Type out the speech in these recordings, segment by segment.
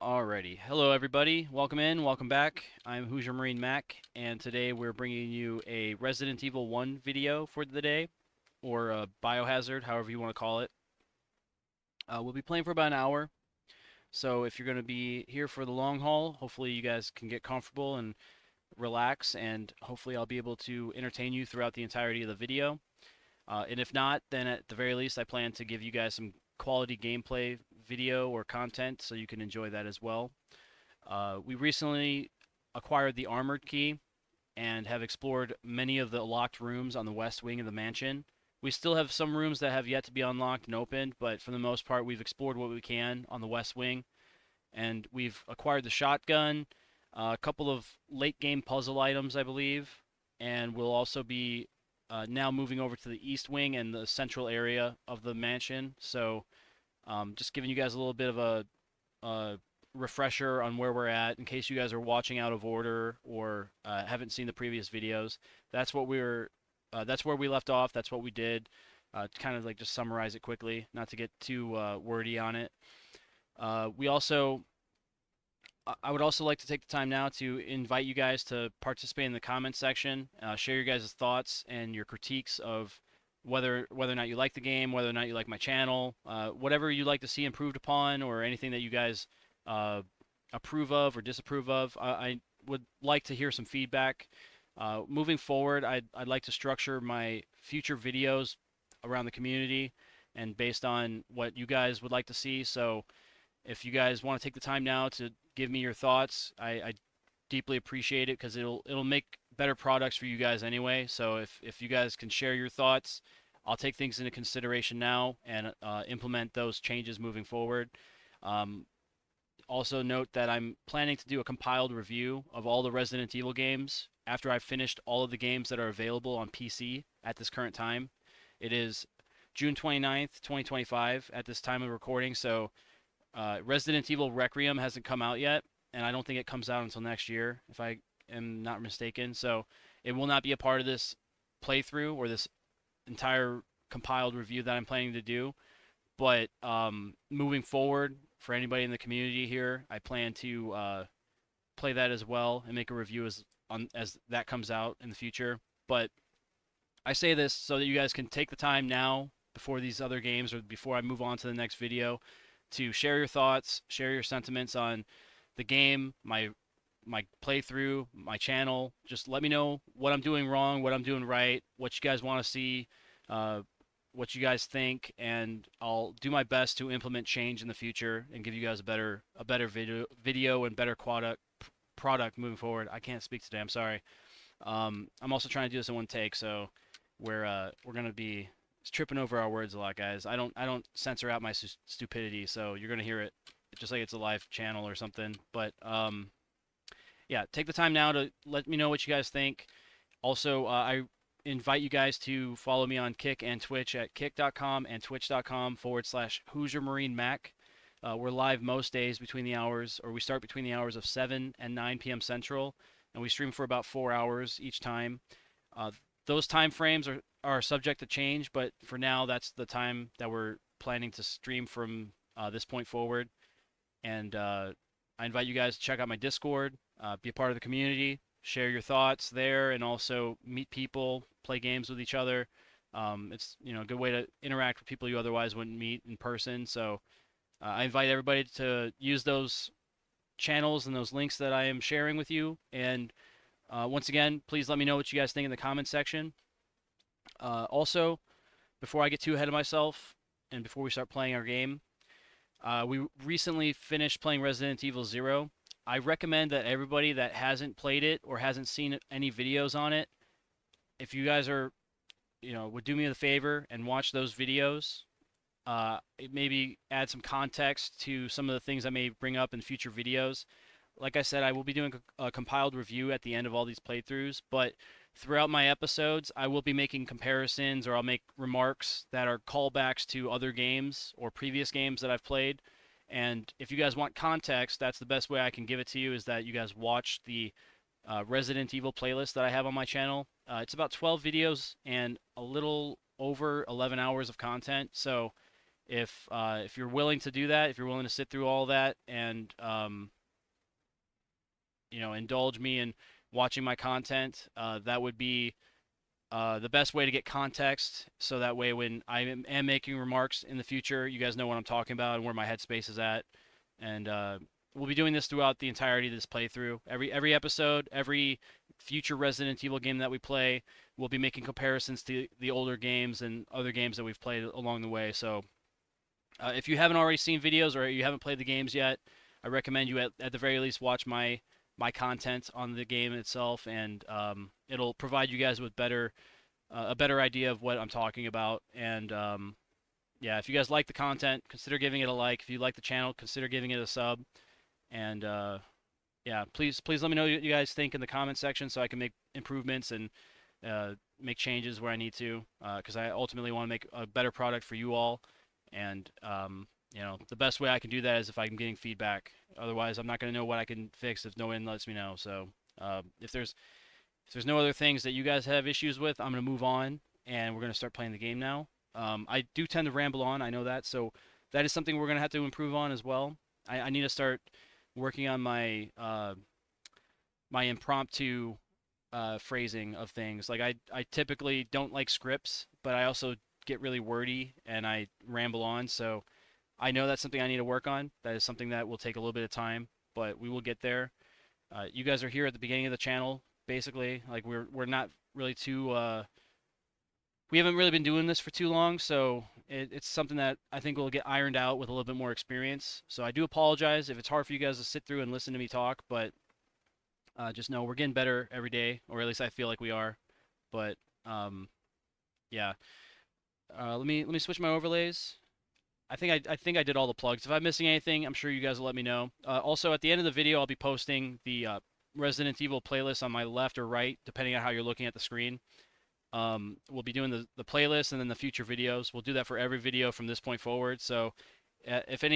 Alrighty, hello everybody. Welcome in, welcome back. I'm HoosierMarineMAK, and today we're bringing you a Resident Evil 1 video for the day, or a Biohazard, however you want to call it. We'll be playing for about an hour, so if you're going to be here for the long haul, hopefully you guys can get comfortable and relax, and hopefully I'll be able to entertain you throughout the entirety of the video. And if not, then at the very least I plan to give you guys some quality gameplay video or content so you can enjoy that as well. We recently acquired the armored key and have explored many of the locked rooms on the west wing of the mansion. We still have some rooms that have yet to be unlocked and opened, but for the most part, we've explored what we can on the west wing. And we've acquired the shotgun, a couple of late game puzzle items, I believe, and we'll also be now moving over to the east wing and the central area of the mansion. So, just giving you guys a little bit of a refresher on where we're at in case you guys are watching out of order or haven't seen the previous videos. That's what we were. That's where we left off. That's what we did. To kind of like just summarize it quickly, not to get too wordy on it. We also I would also like to take the time now to invite you guys to participate in the comment section, share your guys' thoughts and your critiques of whether or not you like the game, whether or not you like my channel, whatever you'd like to see improved upon, or anything that you guys uh, approve of or disapprove of. I would like to hear some feedback. Moving forward, I'd like to structure my future videos around the community and based on what you guys would like to see. So if you guys want to take the time now to give me your thoughts, I deeply appreciate it because it'll make better products for you guys anyway. So if you guys can share your thoughts, I'll take things into consideration now and implement those changes moving forward. Um, Also note that I'm planning to do a compiled review of all the Resident Evil games after I've finished all of the games that are available on PC at this current time. It is June 29th, 2025 at this time of recording, so Resident Evil Requiem hasn't come out yet, and I don't think it comes out until next year, if I am not mistaken. So it will not be a part of this playthrough or this entire compiled review that I'm planning to do. But moving forward, for anybody in the community here, I plan to play that as well and make a review as that comes out in the future. But I say this so that you guys can take the time now before these other games or before I move on to the next video to share your thoughts, share your sentiments on the game, my playthrough, my channel. Just let me know what I'm doing wrong, what I'm doing right, what you guys want to see, uh, what you guys think, and I'll do my best to implement change in the future and give you guys a better video and better product moving forward. I can't speak today. I'm sorry. I'm also trying to do this in one take, so we're gonna be tripping over our words a lot, guys. I don't censor out my stupidity, so you're gonna hear it just like it's a live channel or something. But yeah, take the time now to let me know what you guys think. Also, I invite you guys to follow me on Kick and Twitch at kick.com and twitch.com/HoosierMarineMAK. We're live most days between the hours, or we start between the hours of 7 and 9 p.m. Central, and we stream for about 4 hours each time. Uh, those time frames are subject to change, but for now, that's the time that we're planning to stream from this point forward. And I invite you guys to check out my Discord, be a part of the community, share your thoughts there, and also meet people, play games with each other. It's a good way to interact with people you otherwise wouldn't meet in person. So I invite everybody to use those channels and those links that I am sharing with you. And once again, please let me know what you guys think in the comment section. Also, before I get too ahead of myself and before we start playing our game, we recently finished playing Resident Evil Zero. I recommend that everybody that hasn't played it or hasn't seen any videos on it, if you guys would do me the favor and watch those videos, it maybe add some context to some of the things I may bring up in future videos. Like I said, I will be doing a compiled review at the end of all these playthroughs, but throughout my episodes, I will be making comparisons or I'll make remarks that are callbacks to other games or previous games that I've played. And if you guys want context, that's the best way I can give it to you is that you guys watch the Resident Evil playlist that I have on my channel. It's about 12 videos and a little over 11 hours of content. So If you're willing to do that, if you're willing to sit through all that and indulge me in watching my content, that would be the best way to get context. So that way, when I am making remarks in the future, you guys know what I'm talking about and where my headspace is at. And we'll be doing this throughout the entirety of this playthrough. Every episode, every future Resident Evil game that we play, we'll be making comparisons to the older games and other games that we've played along the way. So if you haven't already seen videos or you haven't played the games yet, I recommend you at the very least watch my content on the game itself, and it'll provide you guys with a better idea of what I'm talking about. And yeah, if you guys like the content, consider giving it a like. If you like the channel, consider giving it a sub. And yeah, please let me know what you guys think in the comment section so I can make improvements and make changes where I need to, because I ultimately want to make a better product for you all. And the best way I can do that is if I'm getting feedback. Otherwise, I'm not going to know what I can fix if no one lets me know. So if there's no other things that you guys have issues with, I'm going to move on and we're going to start playing the game now. I do tend to ramble on, I know that, so that is something we're going to have to improve on as well. I need to start working on my my impromptu phrasing of things. Like I typically don't like scripts, but I also get really wordy and I ramble on, so I know that's something I need to work on. That is something that will take a little bit of time, but we will get there. You guys are here at the beginning of the channel, basically. Like we're not really too we haven't really been doing this for too long, so it's something that I think will get ironed out with a little bit more experience. So I do apologize if it's hard for you guys to sit through and listen to me talk, but just know we're getting better every day, or at least I feel like we are. But yeah, let me switch my overlays. I think I did all the plugs. If I'm missing anything, I'm sure you guys will let me know. Also, at the end of the video, I'll be posting the Resident Evil playlist on my left or right, depending on how you're looking at the screen. We'll be doing the playlist and then the future videos. We'll do that for every video from this point forward. So, if at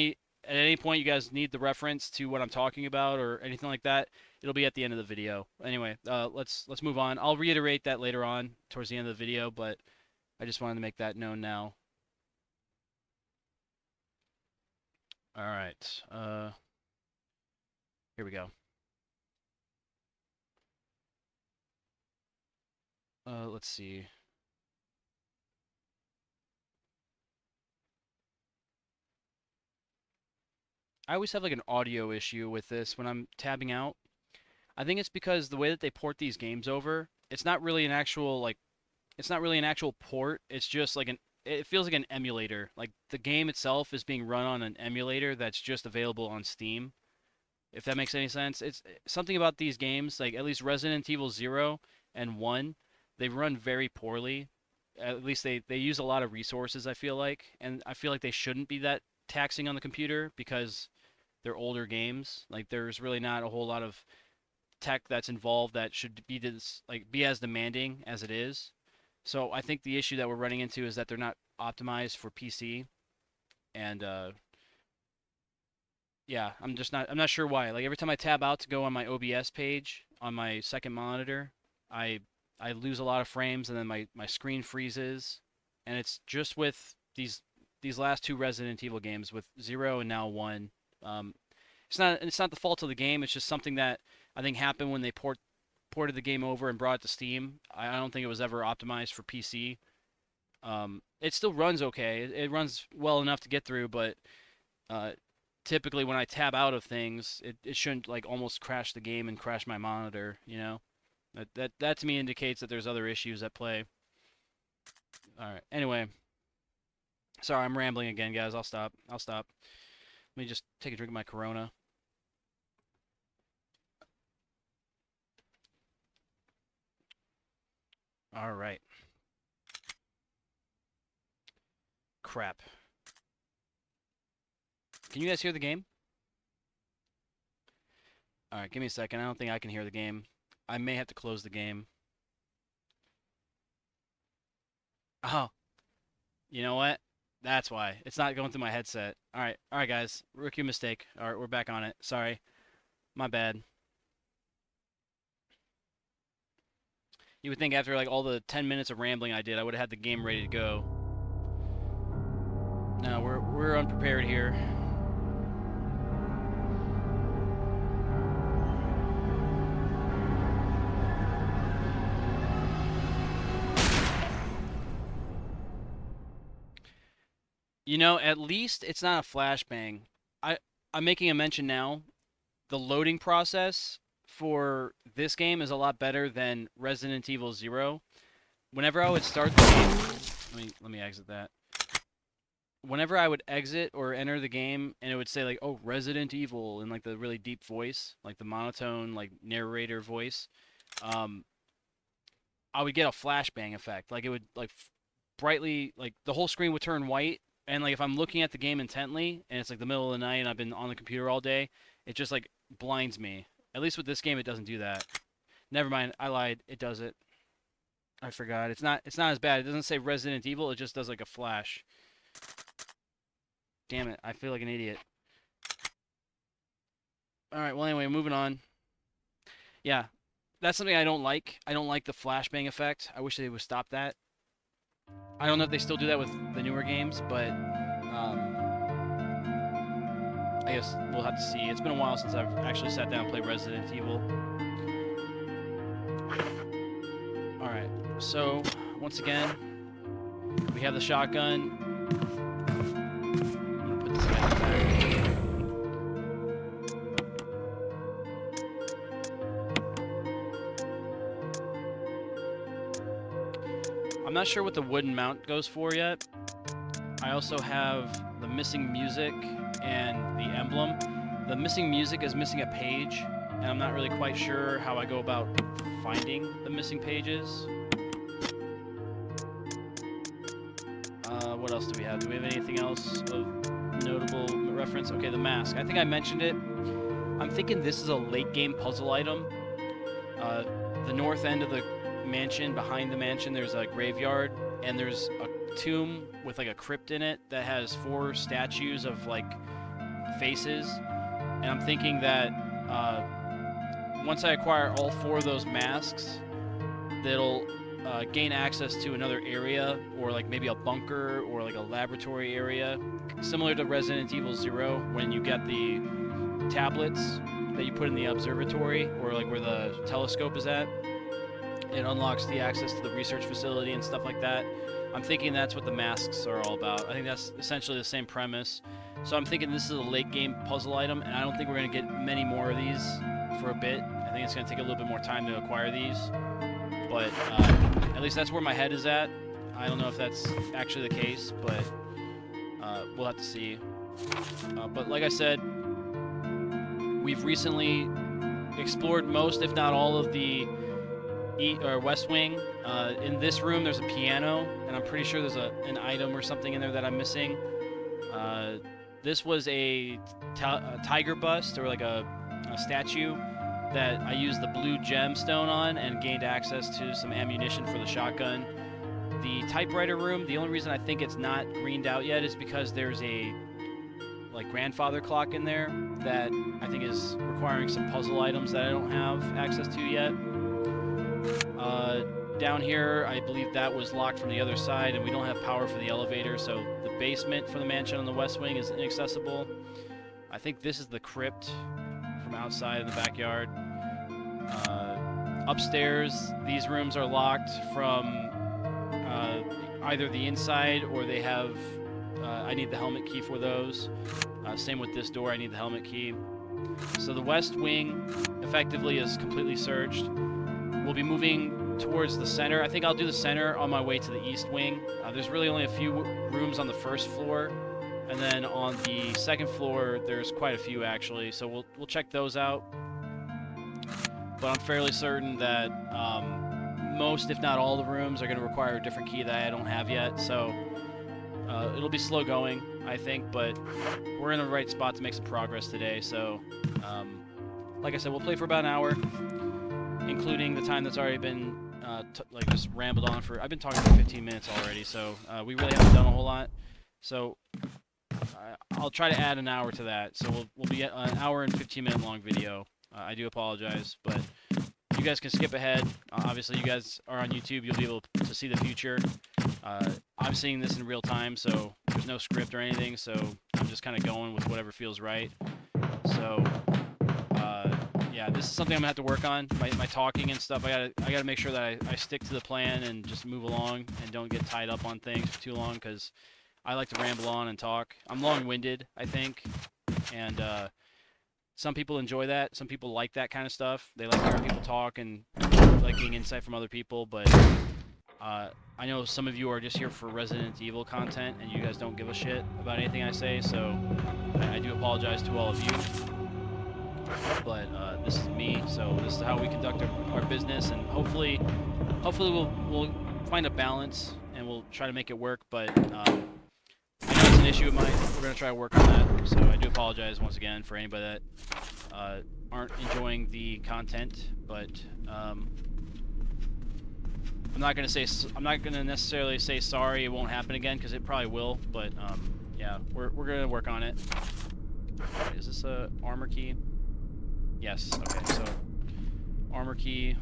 any point you guys need the reference to what I'm talking about or anything like that, it'll be at the end of the video. Anyway, let's move on. I'll reiterate that later on towards the end of the video, but I just wanted to make that known now. All right. Here we go. Let's see. I always have like an audio issue with this when I'm tabbing out. I think it's because the way that they port these games over, it's not really an actual it's not really an actual port. It's just like it feels like an emulator. Like the game itself is being run on an emulator that's just available on Steam. If that makes any sense. It's something about these games, like at least Resident Evil 0 and 1, they run very poorly. At least they use a lot of resources, I feel like, and I feel like they shouldn't be that taxing on the computer because they're older games. Like there's really not a whole lot of tech that's involved that should be be as demanding as it is. So I think the issue that we're running into is that they're not optimized for PC, and yeah, I'm not sure why. Like every time I tab out to go on my OBS page on my second monitor, I I lose a lot of frames and then my screen freezes, and it's just with these last two Resident Evil games with 0 and now 1. Um, it's not the fault of the game. It's just something that I think happened when they ported the game over and brought it to Steam. I don't think it was ever optimized for PC. It still runs okay. It runs well enough to get through, but uh, typically when I tab out of things, it shouldn't like almost crash the game and crash my monitor. You know, that to me indicates that there's other issues at play. All right. Anyway, sorry, I'm rambling again, guys. I'll stop. I'll stop. Let me just take a drink of my Corona. All right. Crap. Can you guys hear the game? All right, give me a second. I don't think I can hear the game. I may have to close the game. Oh, you know what? That's why. It's not going through my headset. All right, guys. Rookie mistake. All right, we're back on it. Sorry. My bad. You would think after like all the 10 minutes of rambling I did, I would have had the game ready to go. No, we're unprepared here. You know, at least it's not a flashbang. I'm making a mention now. The loading process for this game is a lot better than Resident Evil 0. Whenever I would start the game, let me exit that. Whenever I would exit or enter the game and it would say like, "Oh, Resident Evil" in like the really deep voice, like the monotone like narrator voice, um, I would get a flashbang effect. Like it would like brightly like the whole screen would turn white, and like if I'm looking at the game intently and it's like the middle of the night and I've been on the computer all day, it just like blinds me. At least with this game it doesn't do that. Never mind, I lied. It does it. I forgot. It's not as bad. It doesn't say Resident Evil, it just does like a flash. Damn it, I feel like an idiot. Alright, well anyway, moving on. Yeah, that's something I don't like. I don't like the flashbang effect. I wish they would stop that. I don't know if they still do that with the newer games, but I guess we'll have to see. It's been a while since I've actually sat down and played Resident Evil. Alright, so once again, we have the shotgun. I'm gonna put this guy back. I'm not sure what the wooden mount goes for yet. I also have the missing music and the emblem. The missing music is missing a page, and I'm not really quite sure how I go about finding the missing pages. What else do we have? Do we have anything else of notable reference? Okay, the mask. I think I mentioned it. I'm thinking this is a late game puzzle item. The north end of the mansion, behind the mansion, there's a graveyard, and there's a tomb with like a crypt in it that has 4 statues of like faces, and I'm thinking that once I acquire all 4 of those masks, that'll gain access to another area, or like maybe a bunker or like a laboratory area, similar to Resident Evil 0 when you get the tablets that you put in the observatory, or like where the telescope is at. It unlocks the access to the research facility and stuff like that. I'm thinking that's what the masks are all about. I think that's essentially the same premise. So I'm thinking this is a late game puzzle item, and I don't think we're going to get many more of these for a bit. I think it's going to take a little bit more time to acquire these. But at least that's where my head is at. I don't know if that's actually the case, but we'll have to see. But like I said, we've recently explored most, if not all, of the West Wing. In this room, there's a piano, and I'm pretty sure there's an item or something in there that I'm missing. This was a tiger bust, or like a statue that I used the blue gemstone on and gained access to some ammunition for the shotgun. The typewriter room, the only reason I think it's not greened out yet is because there's a like grandfather clock in there that I think is requiring some puzzle items that I don't have access to yet. Down here, I believe that was locked from the other side, and we don't have power for the elevator, so the basement for the mansion on the West Wing is inaccessible. I think this is the crypt from outside in the backyard. Upstairs, these rooms are locked from either the inside, or they have... I need the helmet key for those. Same with this door, I need the helmet key. So the West Wing effectively is completely searched. We'll be moving towards the center. I think I'll do the center on my way to the East Wing. There's really only a few rooms on the first floor, and then on the second floor there's quite a few actually, so we'll check those out. But I'm fairly certain that most, if not all, the rooms are going to require a different key that I don't have yet, so it'll be slow going, I think, but we're in the right spot to make some progress today. So like I said, we'll play for about an hour, including the time that's already been like just rambled on for. I've been talking for 15 minutes already, so we really haven't done a whole lot. So I'll try to add an hour to that. So we'll be at an hour and 15-minute long video. I do apologize, but you guys can skip ahead. Obviously, you guys are on YouTube. You'll be able to see the future. I'm seeing this in real time, so there's no script or anything, so I'm just kind of going with whatever feels right. So, yeah, this is something I'm gonna have to work on. My talking and stuff. I gotta make sure that I stick to the plan and just move along and don't get tied up on things for too long, because I like to ramble on and talk. I'm long-winded, I think, and some people enjoy that. Some people like that kind of stuff. They like hearing people talk and like getting insight from other people, but I know some of you are just here for Resident Evil content, and you guys don't give a shit about anything I say, so I do apologize to all of you. But this is me, so this is how we conduct our business, and hopefully we'll find a balance, and we'll try to make it work, but I know it's an issue of mine. We're going to try to work on that, so I do apologize once again for anybody that aren't enjoying the content, but I'm not gonna necessarily say sorry it won't happen again, because it probably will. But yeah, we're gonna work on it. Right, is this a armor key? Yes. Okay. So armor key.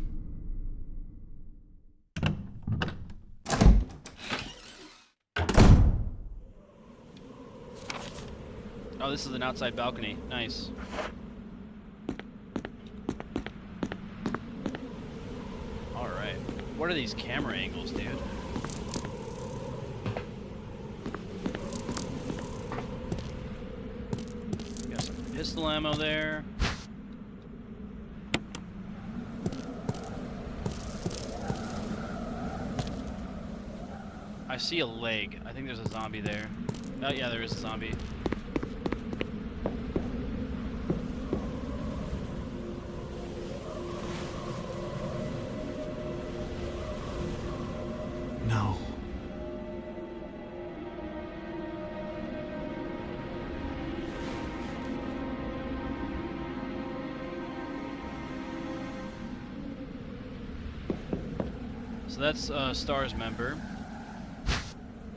Oh, this is an outside balcony. Nice. Alright. What are these camera angles, dude? Got some pistol ammo there. I see a leg. I think there's a zombie there. Oh, yeah, there is a zombie. No. So that's Star's member.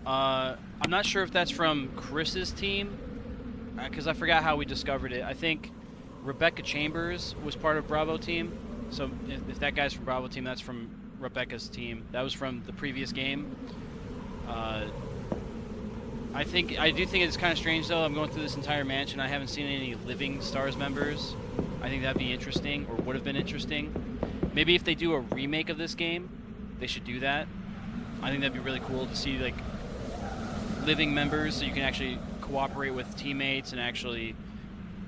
I'm not sure if that's from Chris's team, because I forgot how we discovered it. I think Rebecca Chambers was part of Bravo team. So if that guy's from Bravo team, that's from Rebecca's team. That was from the previous game. I do think it's kind of strange though. I'm going through this entire mansion. I haven't seen any living Stars members. I think that'd be interesting, or would have been interesting. Maybe if they do a remake of this game, they should do that. I think that'd be really cool to see like living members, so you can actually cooperate with teammates and actually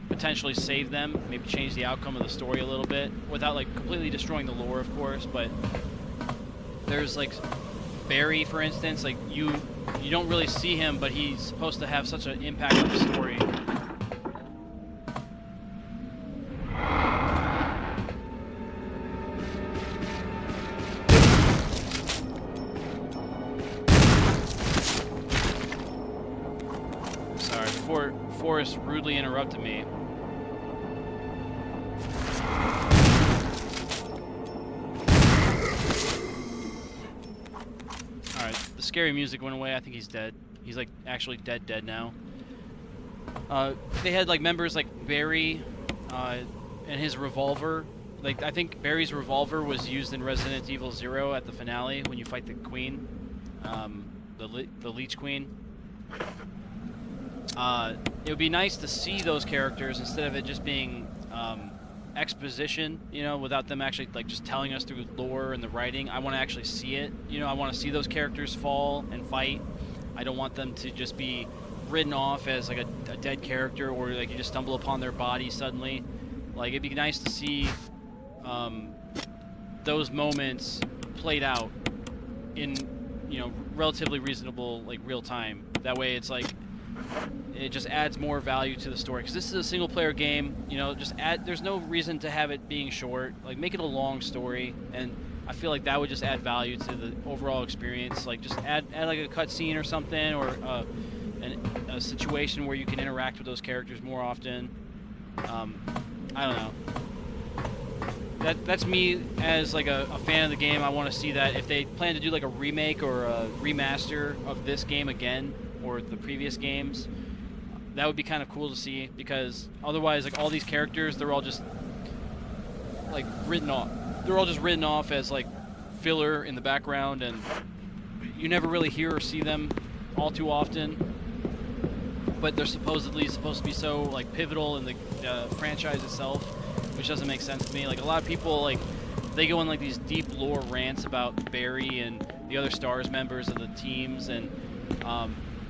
potentially save them. Maybe change the outcome of the story a little bit without like completely destroying the lore, of course. But there's like Barry, for instance. Like you don't really see him, but he's supposed to have such an impact on the story. Sorry, Forrest rudely interrupted me. Alright, the scary music went away. I think he's dead. He's like actually dead now. They had like members like Barry and his revolver. Like I think Barry's revolver was used in Resident Evil 0 at the finale when you fight the queen, the Leech Queen. It would be nice to see those characters instead of it just being exposition, you know, without them actually like just telling us through lore and the writing. I want to actually see it, you know. I want to see those characters fall and fight. I don't want them to just be written off as like a dead character, or like you just stumble upon their body suddenly. Like it'd be nice to see those moments played out in, you know, relatively reasonable like real time. That way it's like it just adds more value to the story, because this is a single player game, you know. There's no reason to have it being short. Like make it a long story, and I feel like that would just add value to the overall experience. Like just add like a cutscene or something, or a situation where you can interact with those characters more often. I don't know. That's me as like a fan of the game. I want to see that if they plan to do like a remake or a remaster of this game again, or the previous games, that would be kind of cool to see, because otherwise like all these characters, they're all just like written off. They're all just written off as like filler in the background, and you never really hear or see them all too often, but they're supposedly supposed to be so like pivotal in the franchise itself, which doesn't make sense to me. Like a lot of people, like they go in like these deep lore rants about Barry and the other Stars members of the teams, and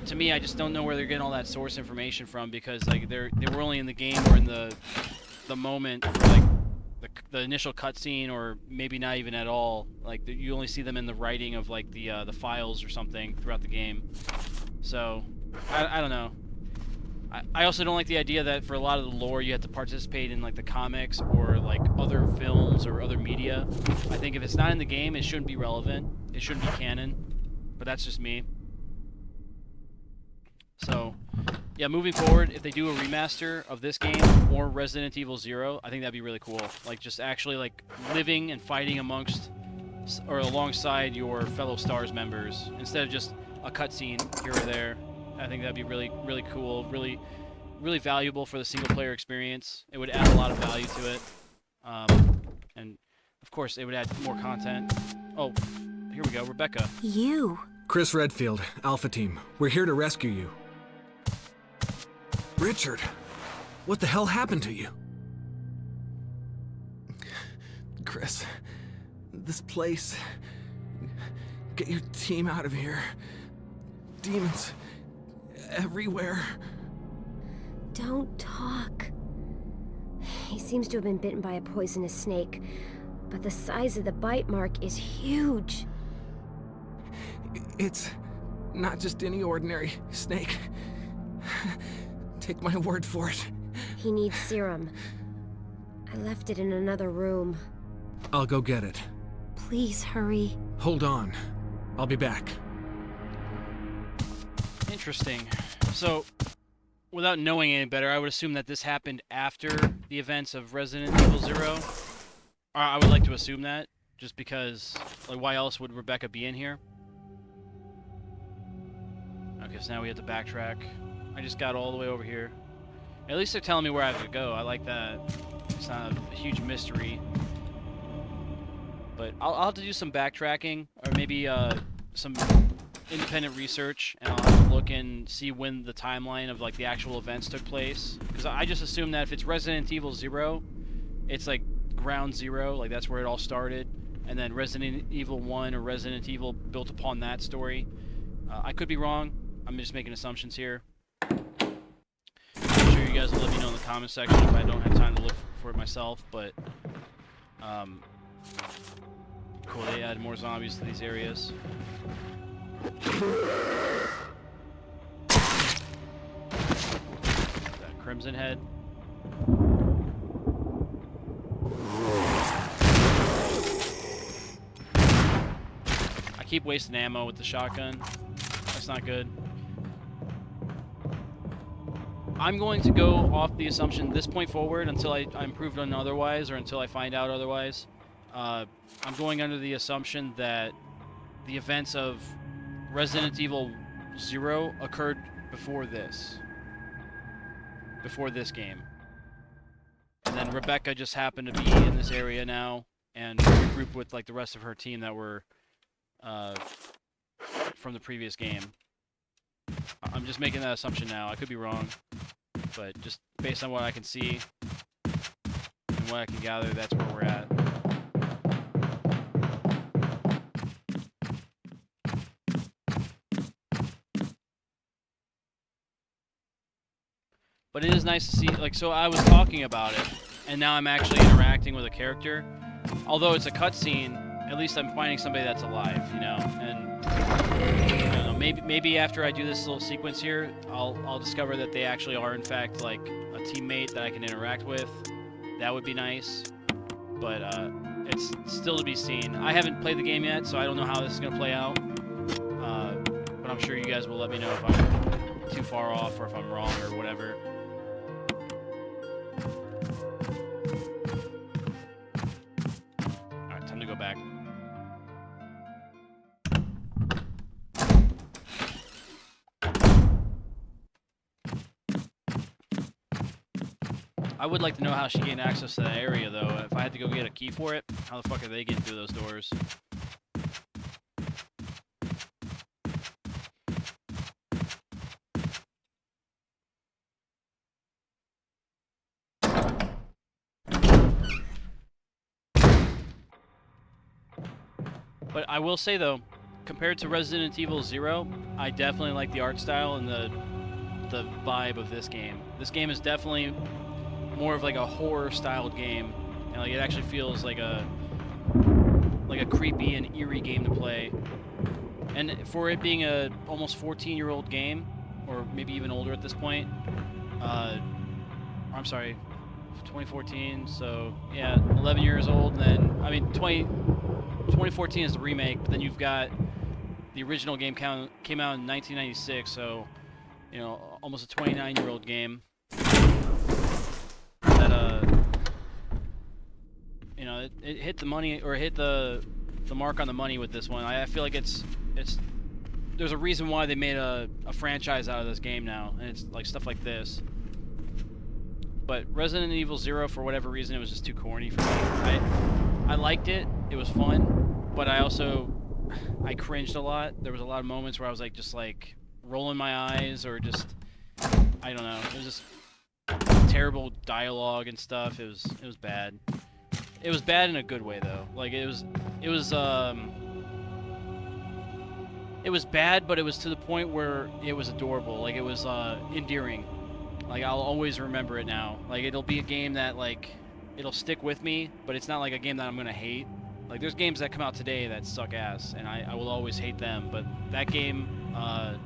to me, I just don't know where they're getting all that source information from, because like they were only in the game or in the moment for like the initial cutscene, or maybe not even at all. Like you only see them in the writing of like the files or something throughout the game. So I don't know. I also don't like the idea that for a lot of the lore you have to participate in like the comics or like other films or other media. I think if it's not in the game, it shouldn't be relevant. It shouldn't be canon. But that's just me. So, yeah, moving forward, if they do a remaster of this game or Resident Evil 0, I think that'd be really cool. Like just actually like living and fighting amongst or alongside your fellow Stars members instead of just a cutscene here or there. I think that'd be really, really cool, really, really valuable for the single-player experience. It would add a lot of value to it, and of course, it would add more content. Oh, here we go, Rebecca. You. Chris Redfield, Alpha Team. We're here to rescue you. Richard, what the hell happened to you? Chris, this place. Get your team out of here. Demons everywhere. Don't talk. He seems to have been bitten by a poisonous snake, but the size of the bite mark is huge. It's not just any ordinary snake. Take my word for it. He needs serum. I left it in another room. I'll go get it. Please hurry. Hold on. I'll be back. Interesting. So, without knowing any better, I would assume that this happened after the events of Resident Evil 0. Or I would like to assume that, just because, like, why else would Rebecca be in here? Okay, so now we have to backtrack. I just got all the way over here. At least they're telling me where I have to go. I like that. It's not a huge mystery. But I'll have to do some backtracking, or maybe some independent research, and I'll have to look and see when the timeline of like the actual events took place. Because I just assume that if it's Resident Evil 0, it's like ground zero, like that's where it all started, and then Resident Evil 1 or Resident Evil built upon that story. I could be wrong. I'm just making assumptions here. I'm sure you guys will let me know in the comment section if I don't have time to look for it myself, but cool, they add more zombies to these areas. That Crimson Head. I keep wasting ammo with the shotgun. That's not good. I'm going to go off the assumption this point forward until I'm proven otherwise, or until I find out otherwise. I'm going under the assumption that the events of Resident Evil 0 occurred before this game. And then Rebecca just happened to be in this area now and regrouped with like the rest of her team that were from the previous game. I'm just making that assumption now. I could be wrong, but just based on what I can see and what I can gather, that's where we're at. But it is nice to see, like, so I was talking about it, and now I'm actually interacting with a character. Although it's a cutscene, at least I'm finding somebody that's alive, you know? And, I don't know, maybe after I do this little sequence here, I'll discover that they actually are, in fact, like, a teammate that I can interact with. That would be nice. But, it's still to be seen. I haven't played the game yet, so I don't know how this is going to play out. But I'm sure you guys will let me know if I'm too far off or if I'm wrong or whatever. Alright, time to go back. I would like to know how she gained access to that area, though. If I had to go get a key for it, how the fuck are they getting through those doors? But I will say though, compared to Resident Evil 0, I definitely like the art style and the vibe of this game. This game is definitely more of like a horror styled game, and like it actually feels like a creepy and eerie game to play. And for it being a almost 14-year-old game, or maybe even older at this point, I'm sorry, 2014, so yeah, 11 years old, and then, I mean, 2014 is the remake, but then you've got the original game came out in 1996, so, you know, almost a 29-year-old game that, you know, it hit the money, or hit the mark on the money with this one. I feel like it's there's a reason why they made a franchise out of this game now, and it's like stuff like this. But Resident Evil 0, for whatever reason, it was just too corny for me. I liked it, it was fun, but I cringed a lot. There was a lot of moments where I was like, just like rolling my eyes, or just, I don't know, it was just terrible dialogue and stuff. It was bad. It was bad in a good way though. Like it was bad, but it was to the point where it was adorable. Like it was endearing. Like I'll always remember it now. Like it'll be a game that like it'll stick with me, but it's not like a game that I'm gonna hate. Like there's games that come out today that suck ass, and I will always hate them. But that game, I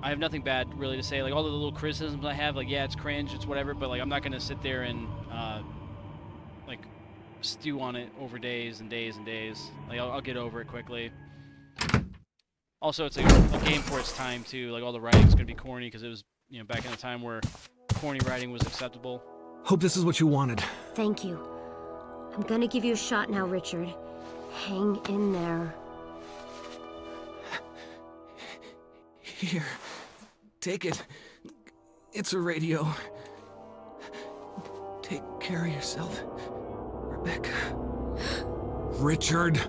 have nothing bad really to say. Like all the little criticisms I have, like yeah, it's cringe, it's whatever, but like I'm not gonna sit there and like stew on it over days and days and days. Like I'll get over it quickly. Also, it's like a game for its time too. Like all the writing's gonna be corny because it was, you know, back in a time where corny writing was acceptable. Hope this is what you wanted. Thank you. I'm gonna give you a shot now, Richard. Hang in there. Here. Take it. It's a radio. Take care of yourself, Rebecca. Richard!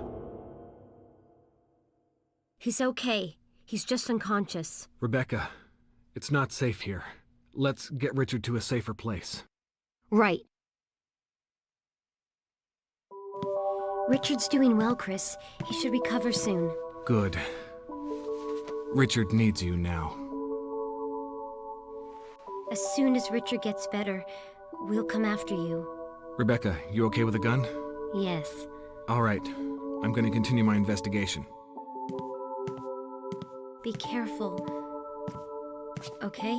He's okay. He's just unconscious. Rebecca, it's not safe here. Let's get Richard to a safer place. Right. Richard's doing well, Chris. He should recover soon. Good. Richard needs you now. As soon as Richard gets better, we'll come after you. Rebecca, you okay with a gun? Yes. All right. I'm going to continue my investigation. Be careful. Okay?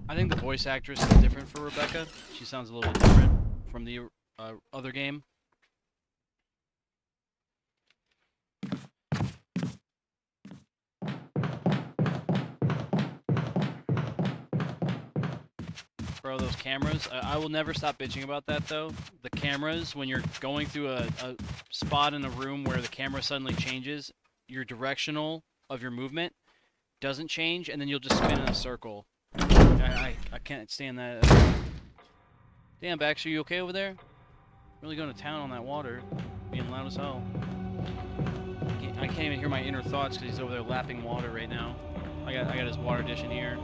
I think the voice actress is different for Rebecca. She sounds a little bit different from the other game. Bro, those cameras, I will never stop bitching about that though. The cameras, when you're going through a spot in a room where the camera suddenly changes, your directional of your movement doesn't change, and then you'll just spin in a circle. I can't stand that. Damn, Bax, are you okay over there? Really going to town on that water. Being loud as hell. I can't even hear my inner thoughts because he's over there lapping water right now. I got his water dish in here.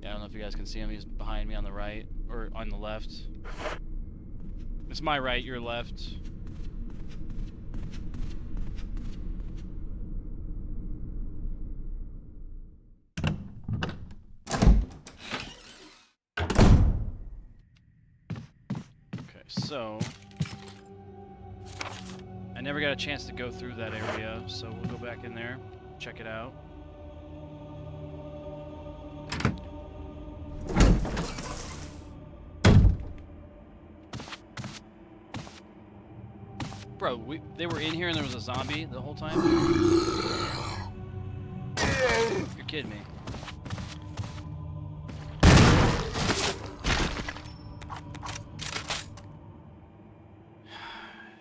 Yeah, I don't know if you guys can see him. He's behind me on the right, or on the left. It's my right, your left. So, I never got a chance to go through that area, so we'll go back in there, check it out. Bro, they were in here and there was a zombie the whole time? You're kidding me.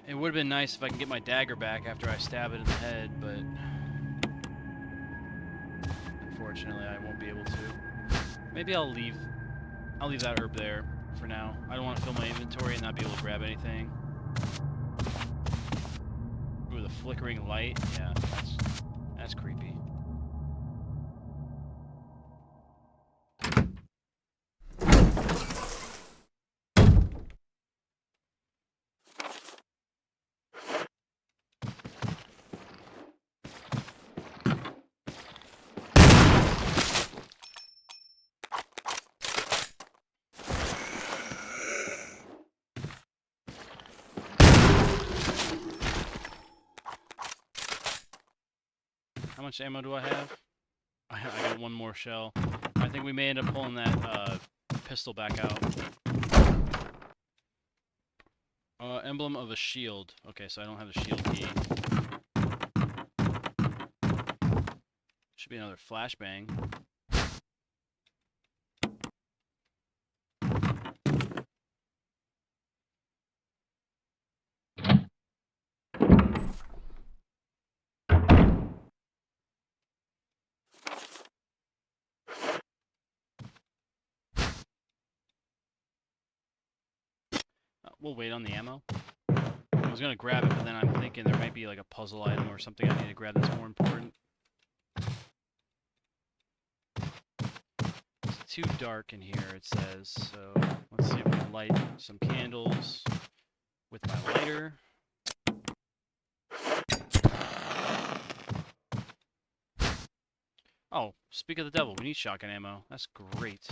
It would have been nice if I can get my dagger back after I stab it in the head, but unfortunately I won't be able to. Maybe I'll leave that herb there for now. I don't want to fill my inventory and not be able to grab anything. flickering light. Yeah, that's creepy. How much ammo do I have? I got one more shell. I think we may end up pulling that pistol back out. Emblem of a shield. Okay, so I don't have the shield key. Should be another flashbang. We'll wait on the ammo. I was gonna grab it, but then I'm thinking there might be like a puzzle item or something I need to grab that's more important. It's too dark in here, it says, so let's see if we can light some candles with my lighter. Oh, speak of the devil, we need shotgun ammo. That's great.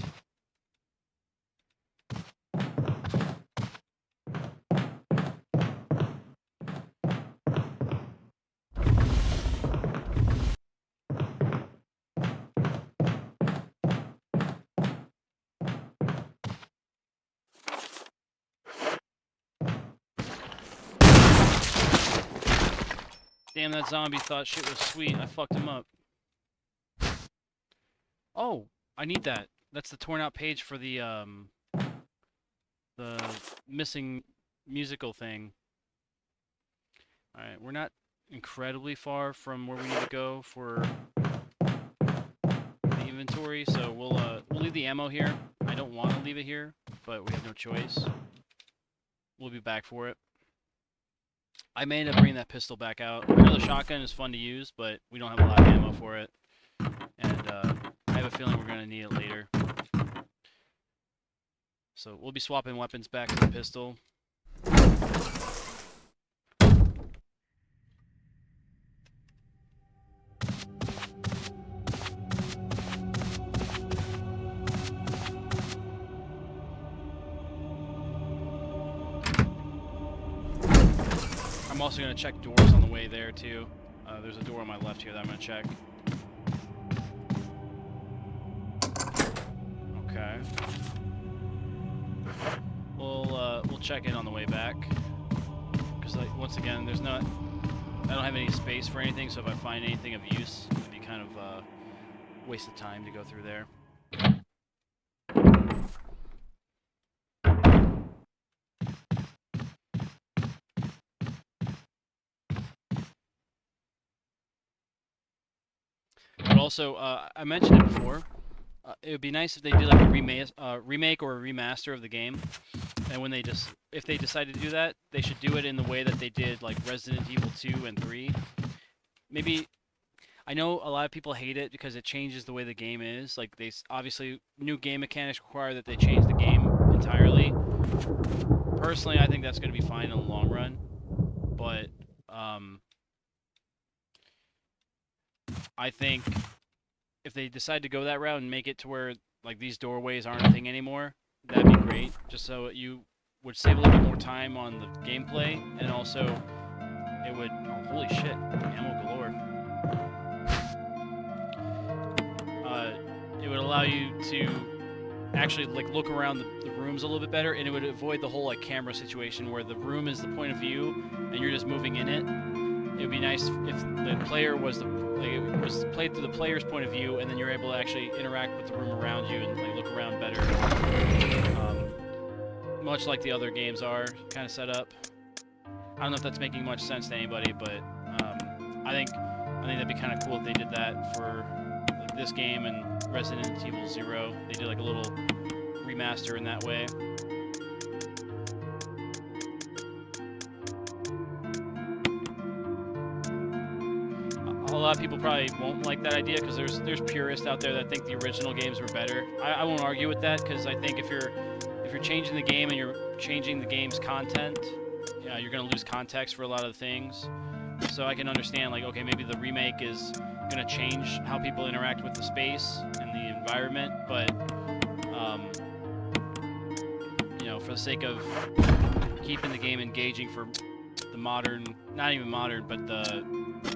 Damn, that zombie thought shit was sweet. I fucked him up. Oh, I need that. That's the torn out page for the missing musical thing. Alright, we're not incredibly far from where we need to go for the inventory, so we'll leave the ammo here. I don't want to leave it here, but we have no choice. We'll be back for it. I may end up bringing that pistol back out. I know the shotgun is fun to use, but we don't have a lot of ammo for it. And I have a feeling we're going to need it later. So we'll be swapping weapons back to the pistol. I'm also going to check doors on the way there, too. There's a door on my left here that I'm going to check. Okay. We'll check in on the way back. Because, like, once again, I don't have any space for anything, so if I find anything of use, it'd be kind of a waste of time to go through there. But also, I mentioned it before. It would be nice if they did like a remake or a remaster of the game. And if they decide to do that, they should do it in the way that they did like Resident Evil 2 and 3. Maybe, I know a lot of people hate it because it changes the way the game is. Like obviously new game mechanics require that they change the game entirely. Personally, I think that's going to be fine in the long run. But I think if they decide to go that route and make it to where like these doorways aren't a thing anymore, that'd be great. Just so you would save a little bit more time on the gameplay, and also it would. Oh, holy shit! Ammo galore. It would allow you to actually like look around the rooms a little bit better, and it would avoid the whole like camera situation where the room is the point of view and you're just moving in it. It would be nice if the player was it was played through the player's point of view, and then you're able to actually interact with the room around you and like look around better. Much like the other games are kind of set up. I don't know if that's making much sense to anybody, but I think that'd be kind of cool if they did that for like, this game and Resident Evil 0. They did like a little remaster in that way. lot of people probably won't like that idea because there's purists out there that think the original games were better. I won't argue with that because I think if you're changing the game and you're changing the game's content, you're gonna lose context for a lot of things. So I can understand, like, okay, maybe the remake is gonna change how people interact with the space and the environment, but you know, for the sake of keeping the game engaging for the modern, not even modern, but the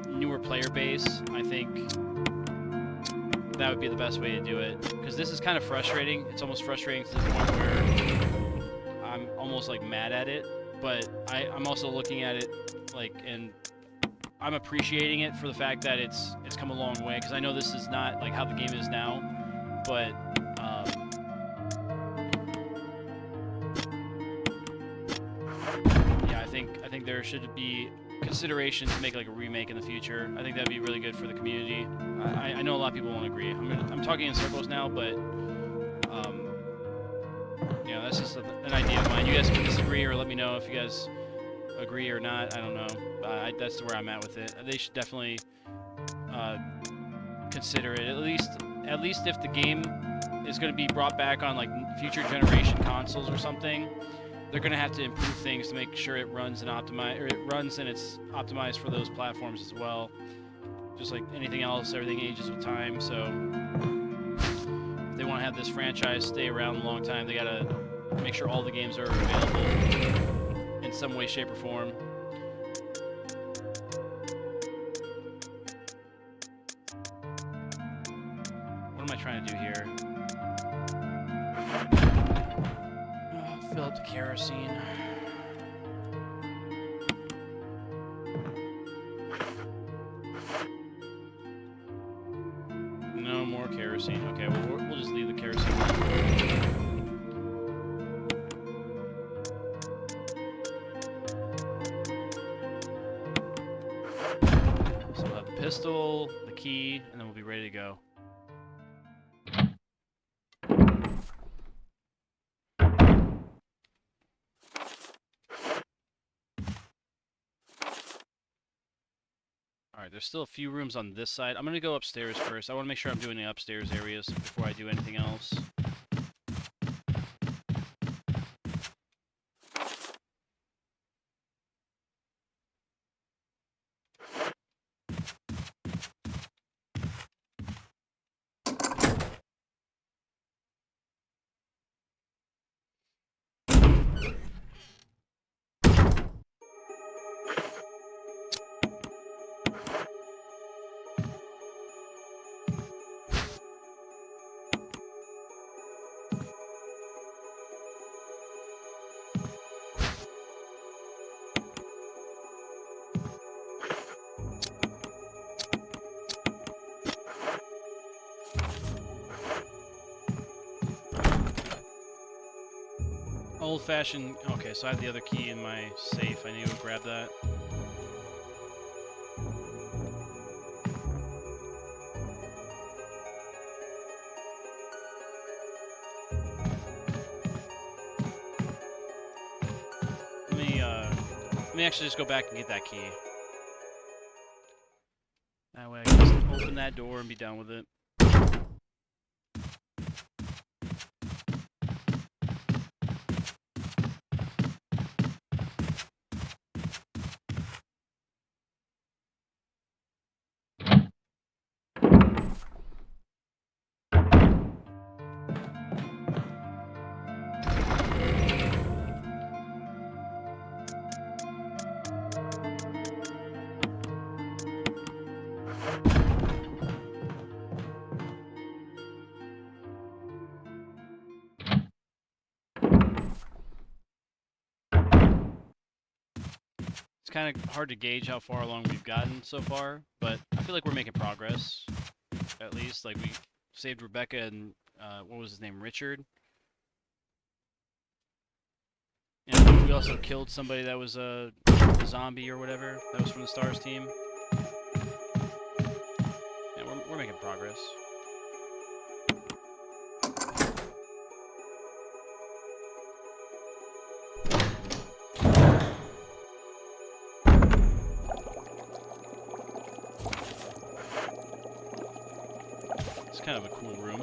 newer player base, I think that would be the best way to do it. Because this is kind of frustrating. It's almost frustrating to the point where I'm almost like mad at it. But I'm also looking at it like, and I'm appreciating it for the fact that it's come a long way. Because I know this is not like how the game is now, but yeah, I think there should be consideration to make like a remake in the future. I think that'd be really good for the community. I know a lot of people won't agree. I'm talking in circles now, but you know, that's just an idea of mine. You guys can disagree or let me know if you guys agree or not. I don't know. That's where I'm at with it. They should definitely consider it. At least if the game is going to be brought back on like future generation consoles or something, they're going to have to improve things to make sure it runs and it's optimized for those platforms as well. Just like anything else, everything ages with time. So if they want to have this franchise stay around a long time, they got to make sure all the games are available in some way, shape, or form. What am I trying to do here? Fill up the kerosene. No more kerosene. Okay, well, we'll just leave the kerosene. So we'll have the pistol, the key, and then we'll be ready to go. Alright, there's still a few rooms on this side. I'm going to go upstairs first. I want to make sure I'm doing the upstairs areas before I do anything else. Old-fashioned... Okay, so I have the other key in my safe. I need to grab that. Let me actually just go back and get that key. That way I can just open that door and be done with it. It's kind of hard to gauge how far along we've gotten so far, but I feel like we're making progress. At least, like, we saved Rebecca and, what was his name, Richard? And we also killed somebody that was a zombie or whatever. That was from the STARS team. Yeah, we're making progress. It's kind of a cool room.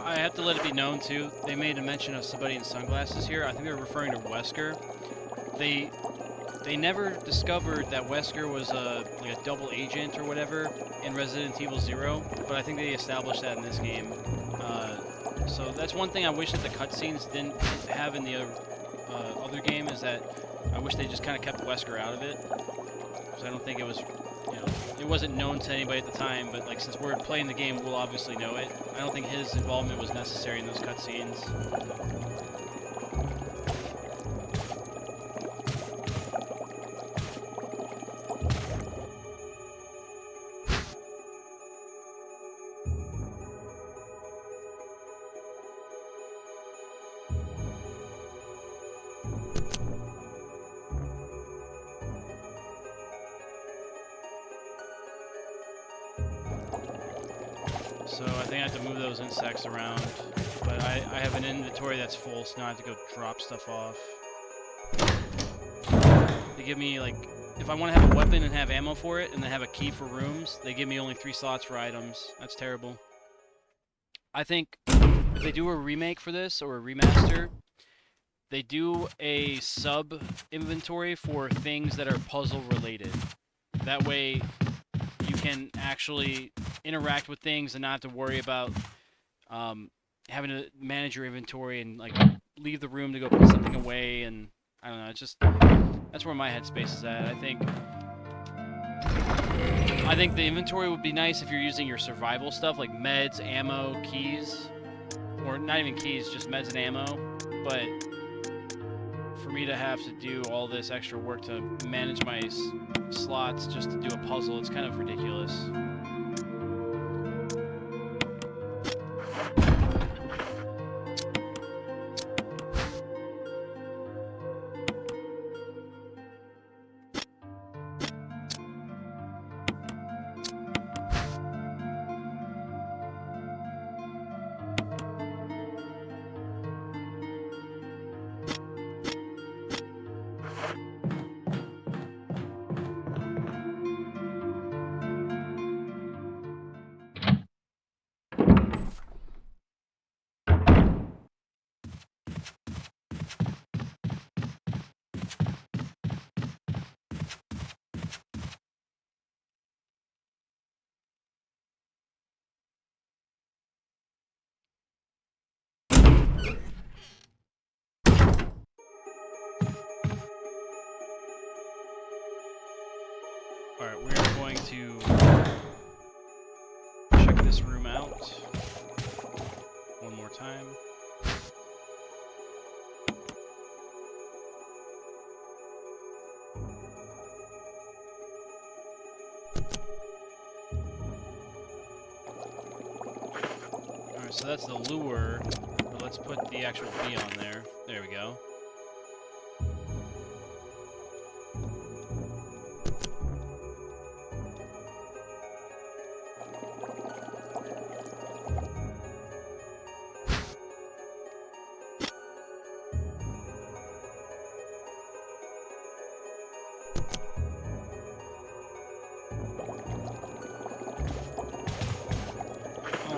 I have to let it be known too, they made a mention of somebody in sunglasses here. I think they were referring to Wesker. They never discovered that Wesker was like a double agent or whatever in Resident Evil 0, but I think they established that in this game. So that's one thing I wish that the cutscenes didn't have in the other game, is that I wish they just kind of kept Wesker out of it. Because I don't think it was, you know, it wasn't known to anybody at the time, but like since we're playing the game, we'll obviously know it. I don't think his involvement was necessary in those cutscenes. So I think I have to move those insects around, but I have an inventory that's full, so now I have to go drop stuff off. They give me, like, if I want to have a weapon and have ammo for it, and then have a key for rooms, they give me only 3 slots for items. That's terrible. I think if they do a remake for this, or a remaster, they do a sub-inventory for things that are puzzle-related. That way, you can actually interact with things and not have to worry about having to manage your inventory and like leave the room to go put something away, and I don't know, it's just, that's where my headspace is at. I think the inventory would be nice if you're using your survival stuff like meds, ammo, keys, or not even keys, just meds and ammo, but for me to have to do all this extra work to manage my slots just to do a puzzle, it's kind of ridiculous. Alright, we are going to check this room out one more time. Alright, so that's the lure, but let's put the actual bee on there. There we go.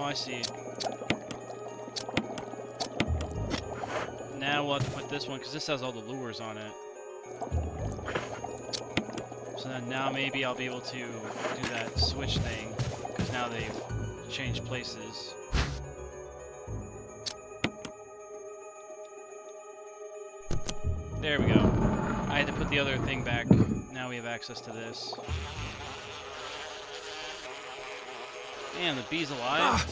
I see. Now we'll have to put this one, because this has all the lures on it. So then now maybe I'll be able to do that switch thing, because now they've changed places. There we go. I had to put the other thing back. Now we have access to this. Damn, the bee's alive?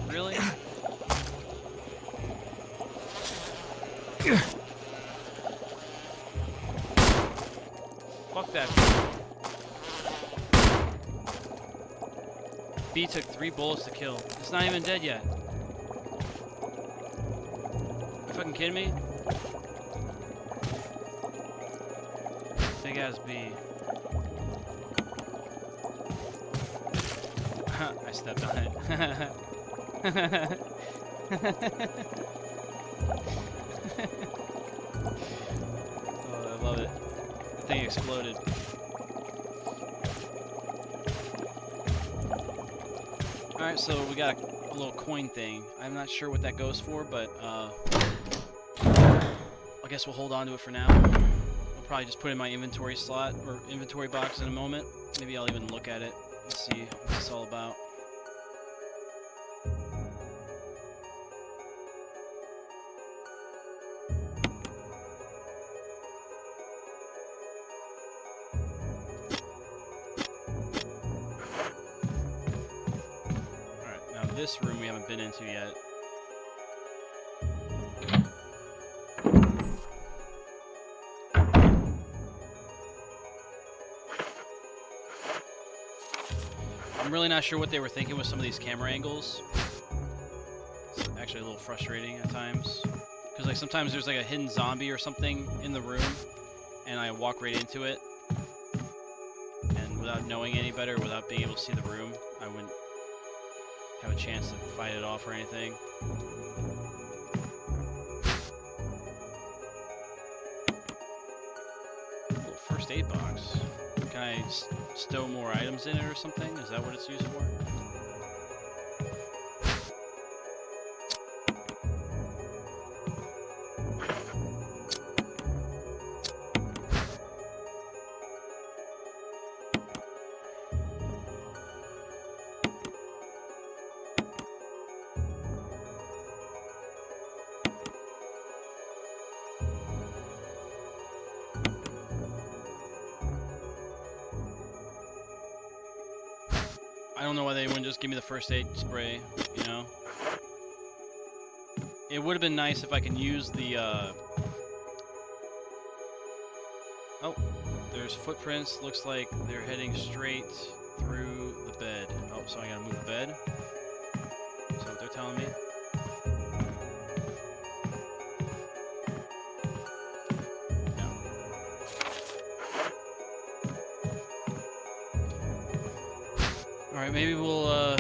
Really? Fuck that bee. Bee took 3 bullets to kill. It's not even dead yet. You fucking kidding me? Big ass bee. I stepped on it. Oh, I love it. The thing exploded. Alright, so we got a little coin thing. I'm not sure what that goes for, but I guess we'll hold on to it for now. I'll probably just put it in my inventory slot, or inventory box in a moment. Maybe I'll even look at it and see what it's all about. This room we haven't been into yet. I'm really not sure what they were thinking with some of these camera angles. It's actually a little frustrating at times. Because like sometimes there's like a hidden zombie or something in the room, and I walk right into it. And without knowing any better, without being able to see the room, I wouldn't have a chance to fight it off or anything. Little first aid box. Can I stow more items in it or something? Is that what it's used for? I don't know why they wouldn't just give me the first aid spray, you know? It would have been nice if I can use the, Oh, there's footprints. Looks like they're heading straight through the bed. Oh, so I gotta move the bed? Is that what they're telling me? Alright, maybe we'll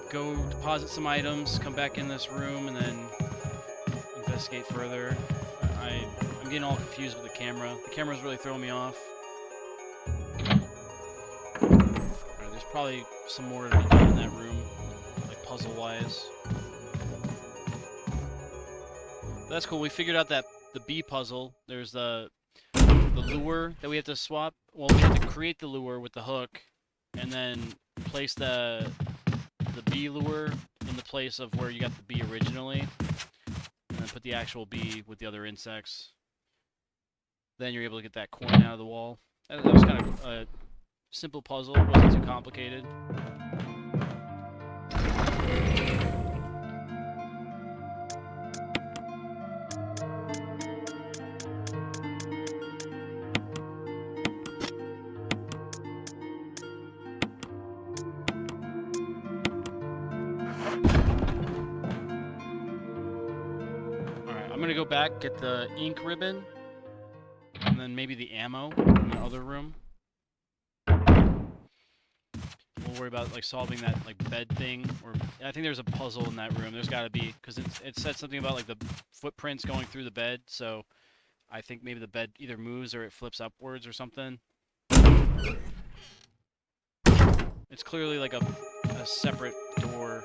go deposit some items, come back in this room, and then investigate further. I'm getting all confused with the camera. The camera's really throwing me off. Alright, there's probably some more to be done in that room, like puzzle-wise. That's cool. We figured out that the bee puzzle. There's the lure that we have to swap. Well, we have to create the lure with the hook, and then place the bee lure in the place of where you got the bee originally, and then put the actual bee with the other insects. Then you're able to get that coin out of the wall. That was kind of a simple puzzle. It wasn't too complicated. I'm gonna go back, get the ink ribbon, and then maybe the ammo in the other room. We'll worry about like solving that like bed thing, or I think there's a puzzle in that room. There's got to be, because it said something about like the footprints going through the bed. So I think maybe the bed either moves or it flips upwards or something. It's clearly like a separate door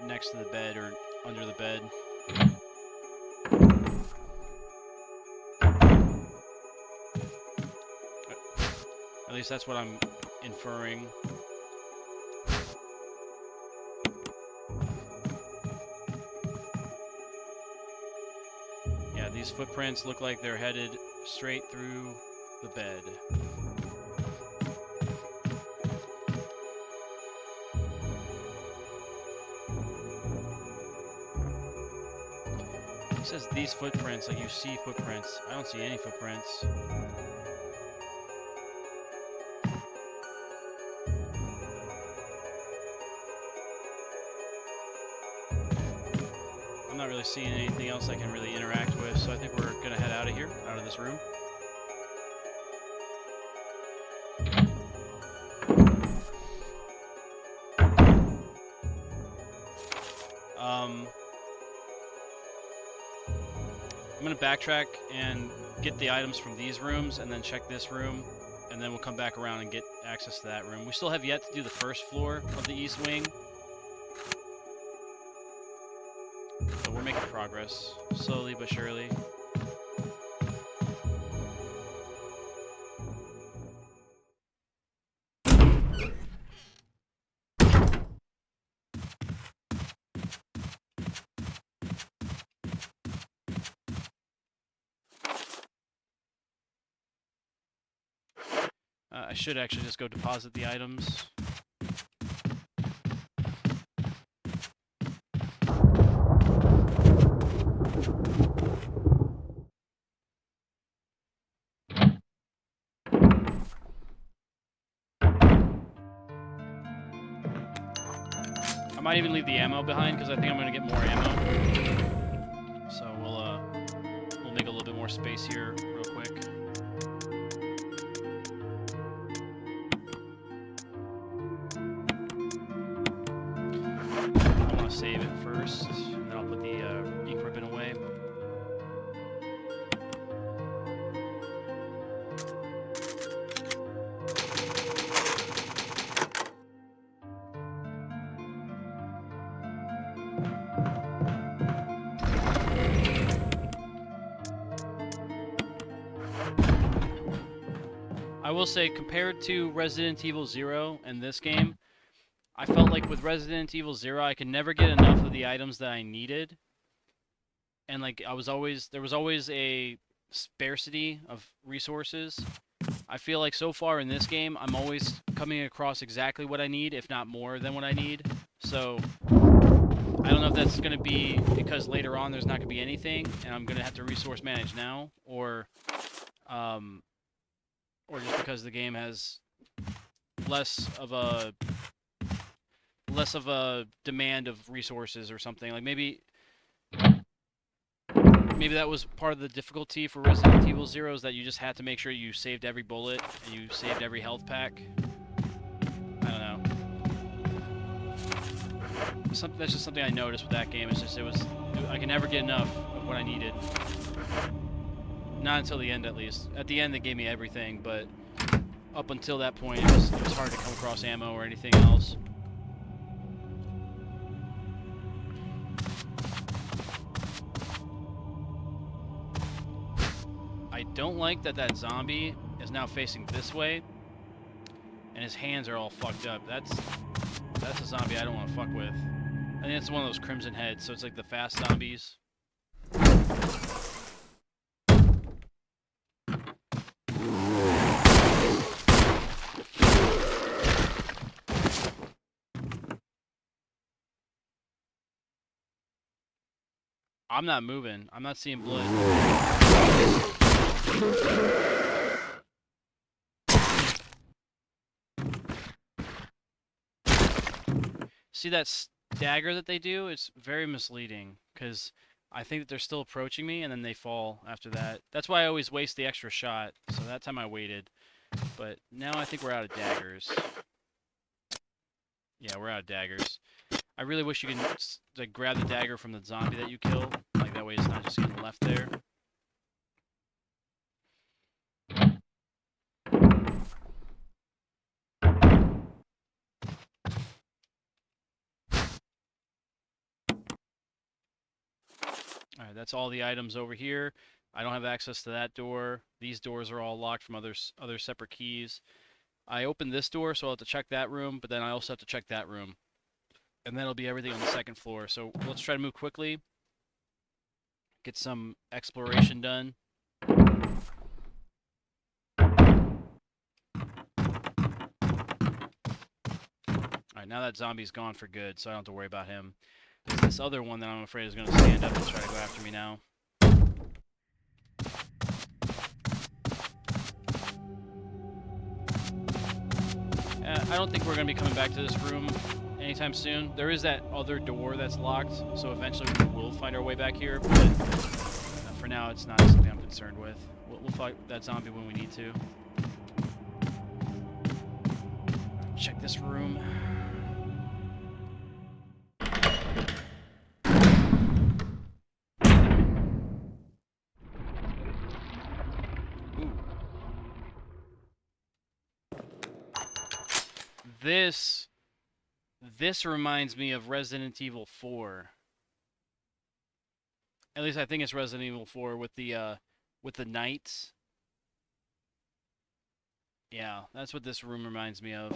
next to the bed or under the bed. At least that's what I'm inferring. Yeah, these footprints look like they're headed straight through the bed. It says these footprints, like you see footprints. I don't see any footprints. I'm not really seeing anything else I can really interact with, so I think we're gonna head out of here, out of this room. I'm gonna backtrack and get the items from these rooms and then check this room, and then we'll come back around and get access to that room. We still have yet to do the first floor of the east wing, so we're making progress, slowly but surely. I should actually just go deposit the items. I might even leave the ammo behind because I think I'm going to get more ammo. So we'll make a little bit more space here real quick. I want to save it first, and then I'll put the ink ribbon away. I will say, compared to Resident Evil 0 and this game, I felt like with Resident Evil 0, I could never get enough of the items that I needed. And like there was always a scarcity of resources. I feel like so far in this game, I'm always coming across exactly what I need, if not more than what I need. So I don't know if that's going to be because later on there's not going to be anything, and I'm going to have to resource manage now, or just because the game has less of a demand of resources or something. Like maybe that was part of the difficulty for Resident Evil 0, is that you just had to make sure you saved every bullet and you saved every health pack. I don't know. That's just something I noticed with that game. It's just I can never get enough of what I needed. Not until the end, at least. At the end, they gave me everything, but up until that point, it was hard to come across ammo or anything else. I don't like that zombie is now facing this way, and his hands are all fucked up. That's a zombie I don't want to fuck with. I think it's one of those crimson heads, so it's like the fast zombies. I'm not moving. I'm not seeing blood. See that stagger that they do? It's very misleading, because I think that they're still approaching me, and then they fall after that. That's why I always waste the extra shot, so that time I waited. But now I think we're out of daggers. Yeah, we're out of daggers. I really wish you could like grab the dagger from the zombie that you kill. Like that way it's not just getting left there. Alright, that's all the items over here. I don't have access to that door. These doors are all locked from other separate keys. I opened this door, so I'll have to check that room, but then I also have to check that room. And then it'll be everything on the second floor. So let's try to move quickly. Get some exploration done. Alright, now that zombie's gone for good, so I don't have to worry about him. There's this other one that I'm afraid is going to stand up and try to go after me now. I don't think we're going to be coming back to this room anytime soon. There is that other door that's locked, so eventually we will find our way back here, but for now it's not something I'm concerned with. We'll fight that zombie when we need to. Check this room. Ooh. This reminds me of Resident Evil 4. At least I think it's Resident Evil 4 with the knights. Yeah, that's what this room reminds me of.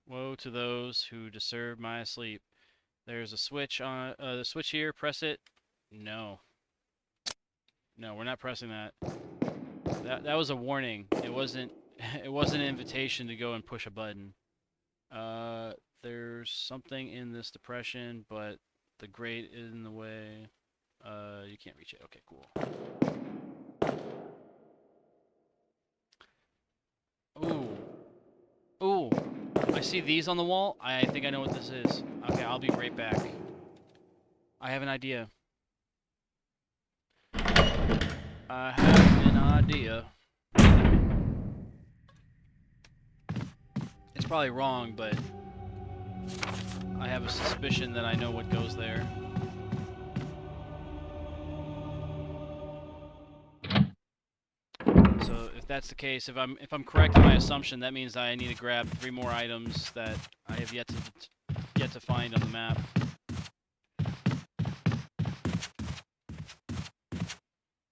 Woe to those who disturb my sleep. There's a switch on the switch here. Press it. No. No, we're not pressing that. That was a warning. It wasn't an invitation to go and push a button. There's something in this depression, but the grate is in the way. You can't reach it. Okay, cool. Ooh. Ooh. I see these on the wall. I think I know what this is. Okay, I'll be right back. I have an idea. I have an idea. It's probably wrong, but I have a suspicion that I know what goes there. So if that's the case, if I'm correct in my assumption, that means I need to grab 3 more items that I have yet to find on the map.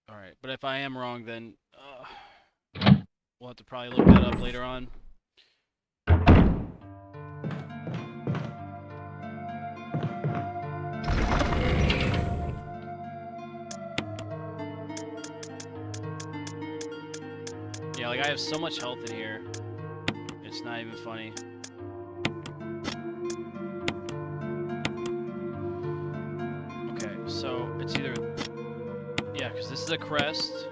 All right, but if I am wrong, then we'll have to probably look that up later on. Yeah, like I have so much health in here. It's not even funny. Okay, so it's either... Yeah, because this is a crest,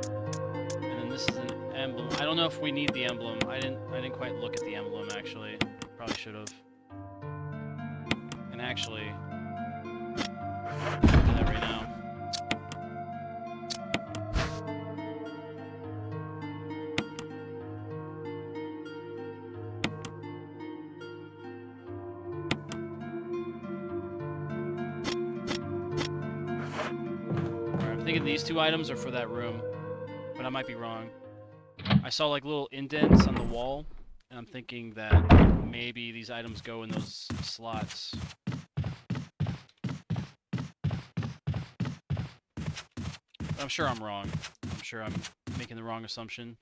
and then this is an emblem. I don't know if we need the emblem. I didn't quite look at the emblem, actually. Probably should have. And actually... I'll do that right now. I'm thinking these 2 items are for that room, but I might be wrong. I saw like little indents on the wall, and I'm thinking that maybe these items go in those slots. But I'm sure I'm wrong. I'm sure I'm making the wrong assumption.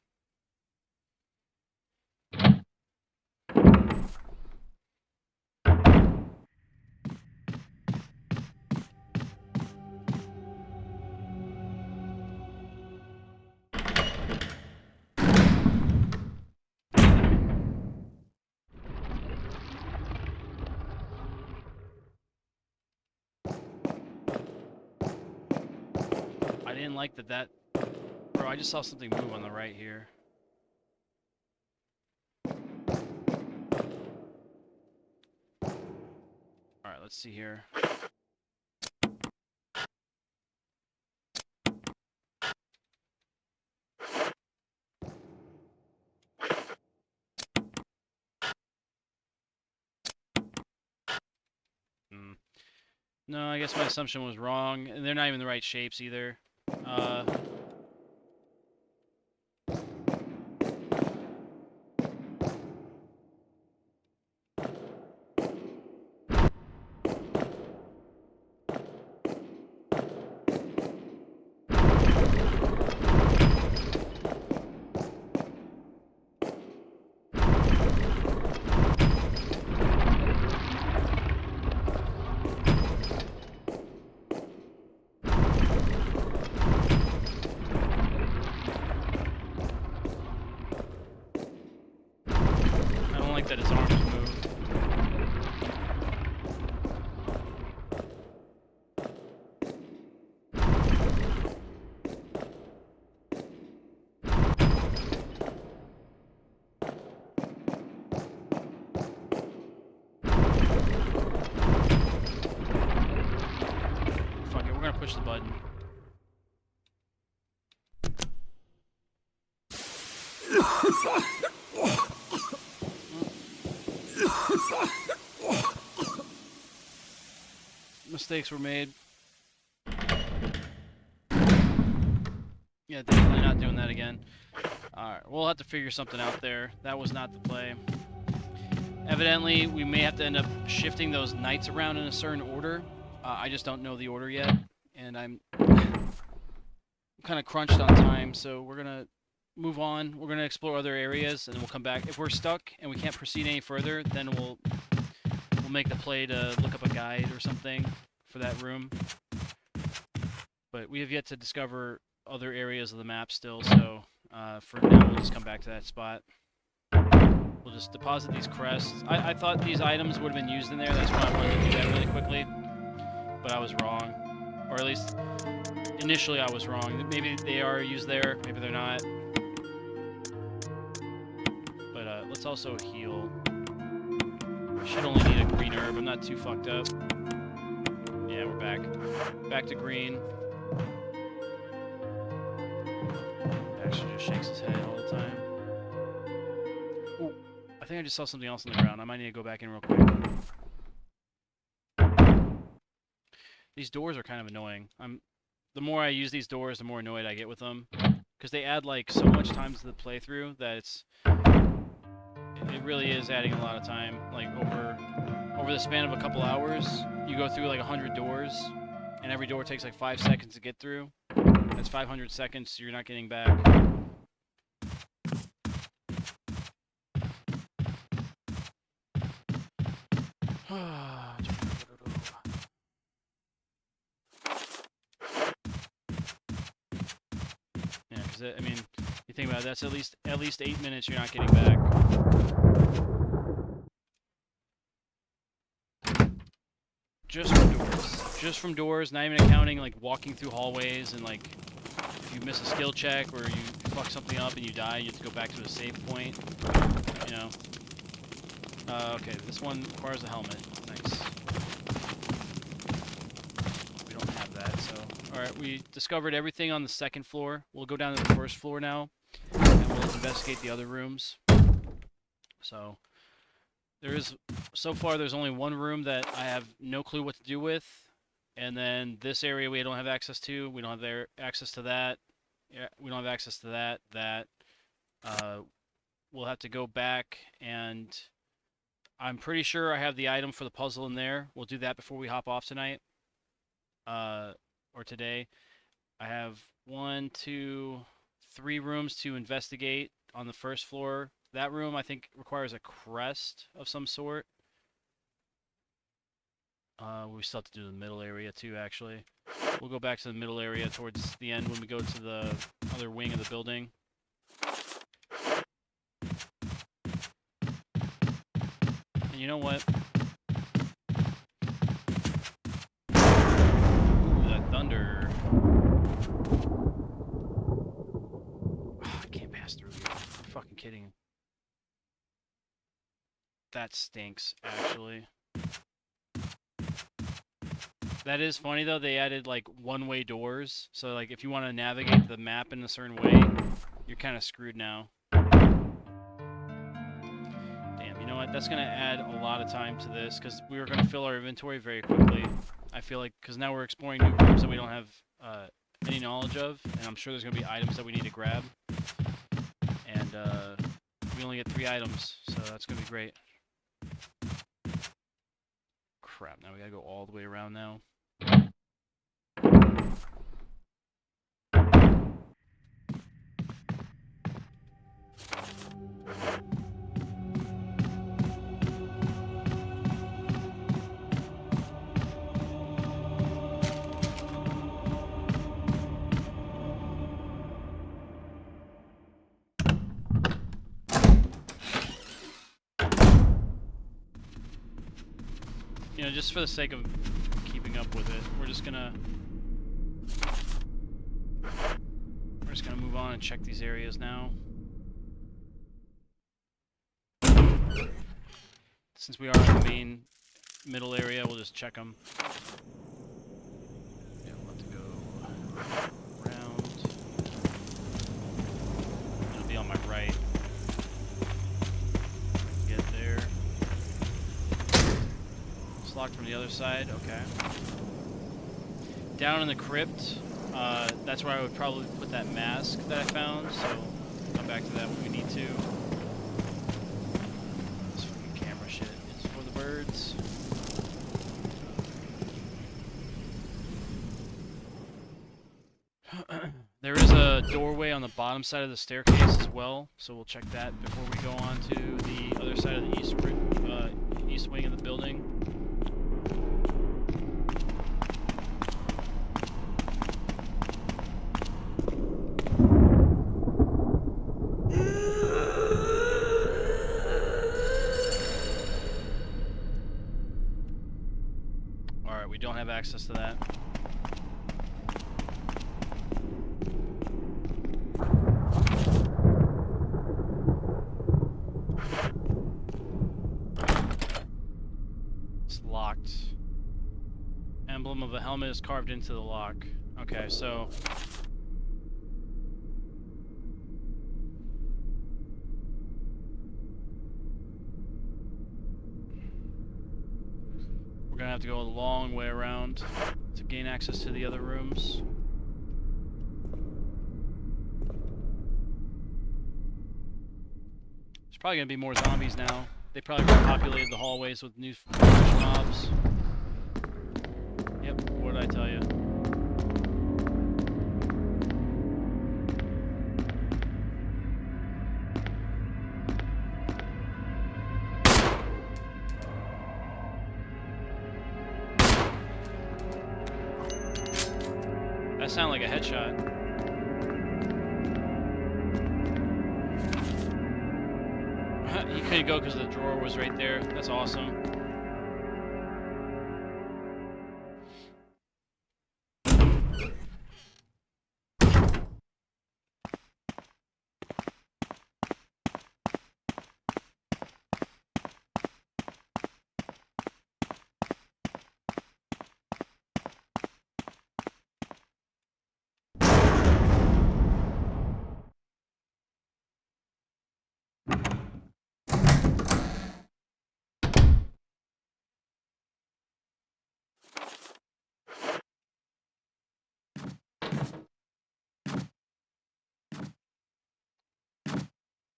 I didn't like that... Bro, I just saw something move on the right here. Alright, let's see here. No, I guess my assumption was wrong. And they're not even the right shapes either. push the button. Mistakes were made. Yeah, definitely not doing that again. Alright, we'll have to figure something out there. That was not the play. Evidently, we may have to end up shifting those knights around in a certain order. I just don't know the order yet, and I'm kind of crunched on time, so we're going to move on. We're going to explore other areas, and then we'll come back. If we're stuck and we can't proceed any further, then we'll make the play to look up a guide or something for that room. But we have yet to discover other areas of the map still, so for now we'll just come back to that spot. We'll just deposit these crests. I thought these items would have been used in there, that's why I wanted to do that really quickly. But I was wrong. Or at least, initially I was wrong. Maybe they are used there, maybe they're not. But let's also heal. Should only need a green herb, I'm not too fucked up. Yeah, we're back. Back to green. Actually just shakes his head all the time. Ooh, I think I just saw something else on the ground. I might need to go back in real quick. These doors are kind of annoying. The more I use these doors, the more annoyed I get with them. Because they add like so much time to the playthrough that it really is adding a lot of time. Like over the span of a couple hours, you go through like 100 doors, and every door takes like 5 seconds to get through. That's 500 seconds you're not getting back. Yeah, because I mean, you think about it, that's at least 8 minutes you're not getting back. Just from doors, not even accounting like walking through hallways and like if you miss a skill check or you fuck something up and you die, you have to go back to a save point. You know. Okay, this one requires a helmet. Nice. We don't have that, so alright, we discovered everything on the second floor. We'll go down to the first floor now, and we'll investigate the other rooms. So, so far there's only one room that I have no clue what to do with, and then this area we don't have access to. We don't have access to that. Yeah, we don't have access to that. We'll have to go back, and I'm pretty sure I have the item for the puzzle in there. We'll do that before we hop off tonight. Or today. I have 1, 2, 3 rooms to investigate on the first floor. That room, I think, requires a crest of some sort. We still have to do the middle area, too, actually. We'll go back to the middle area towards the end when we go to the other wing of the building. And you know what? Ooh, that thunder. Oh, I can't pass through here. You're fucking kidding. That stinks, actually. That is funny, though. They added, like, one-way doors. So, like, if you want to navigate the map in a certain way, you're kind of screwed now. Damn, you know what? That's going to add a lot of time to this, because we were going to fill our inventory very quickly. I feel like, because now we're exploring new rooms that we don't have any knowledge of, and I'm sure there's going to be items that we need to grab. And we only get 3 items, so that's going to be great. Crap, now we gotta go all the way around now. You know, just for the sake of keeping up with it, we're just gonna move on and check these areas now. Since we are in the main middle area, we'll just check them. Yeah, we'll have to go It's locked from the other side. Okay. Down in the crypt, that's where I would probably put that mask that I found, so come back to that when we need to. This fucking camera shit is for the birds. There is a doorway on the bottom side of the staircase as well, so we'll check that before we go on to the other side of the east wing of the building. Alright, we don't have access to that. It's locked. Emblem of a helmet is carved into the lock. Okay, so... we're gonna have to go a long way around to gain access to the other rooms. There's probably gonna be more zombies now. They probably repopulated the hallways with new mobs. Yep, what did I tell you? That sounded like a headshot. He couldn't go because the drawer was right there. That's awesome.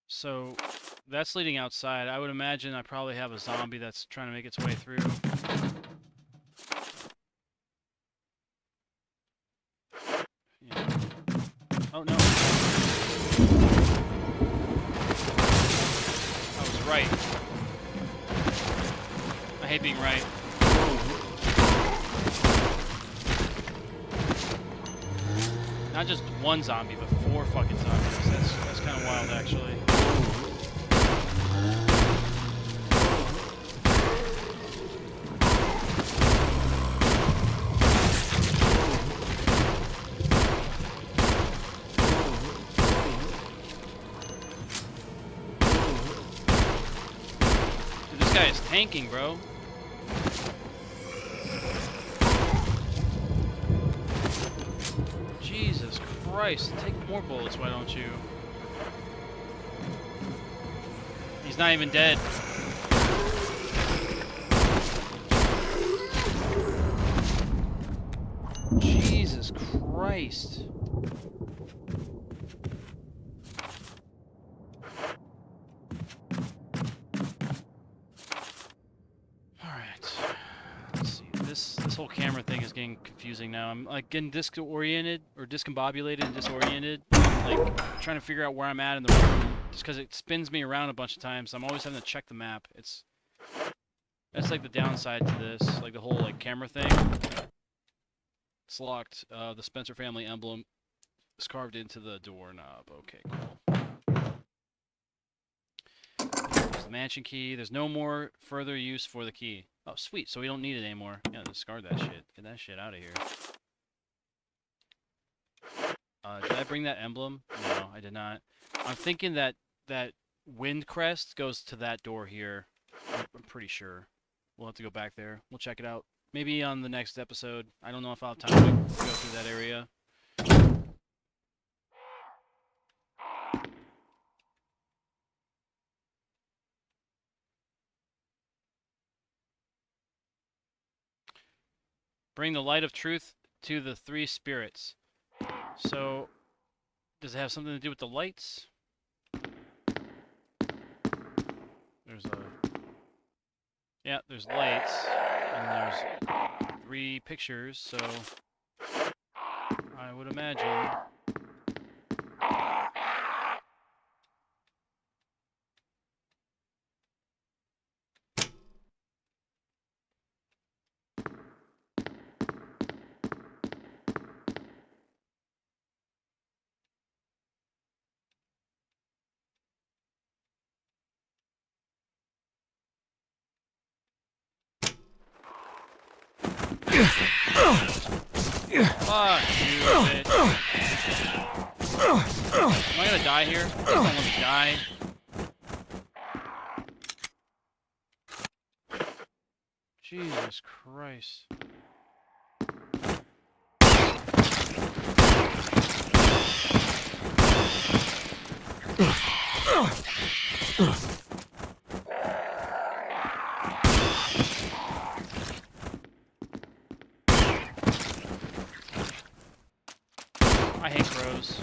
So that's leading outside. I would imagine I probably have a zombie that's trying to make its way through. Yeah. Oh no. I was right. I hate being right. Not just one zombie, but 4 fucking zombies. That's kind of wild, actually. Dude, this guy is tanking, bro. Jesus Christ, take more bullets, why don't you? He's not even dead. Jesus Christ. This whole camera thing is getting confusing now. I'm like getting disoriented or discombobulated and disoriented, like trying to figure out where I'm at in the room, just because it spins me around a bunch of times. I'm always having to check the map. That's like the downside to this, like the whole like camera thing. It's locked. The Spencer family emblem is carved into the doorknob. Okay, cool. There's the mansion key. There's no more further use for the key. Oh, sweet. So we don't need it anymore. Yeah, discard that shit. Get that shit out of here. Did I bring that emblem? No, I did not. I'm thinking that that wind crest goes to that door here. I'm pretty sure. We'll have to go back there. We'll check it out. Maybe on the next episode. I don't know if I'll have time to go through that area. Bring the light of truth to the three spirits. So, does it have something to do with the lights? There's a... Yeah, there's lights, and there's 3 pictures, so I would imagine... Fuck you, bitch. Am I gonna die here? Please don't let me die. Jesus Christ. I hate crows.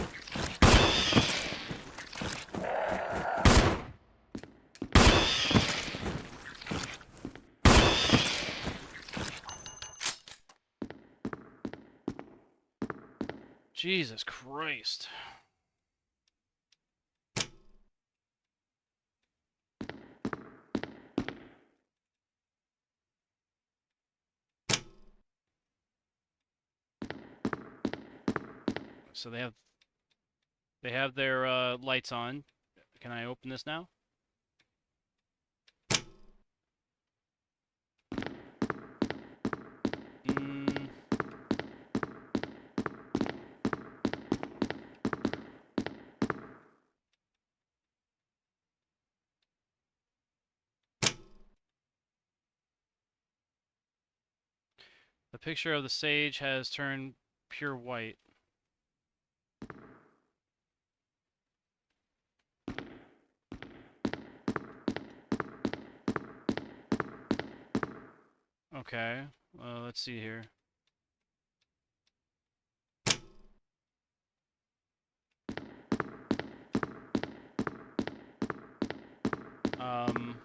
Jesus Christ. So they have their lights on. Can I open this now? Mm. The picture of the sage has turned pure white. Okay, let's see here. Um,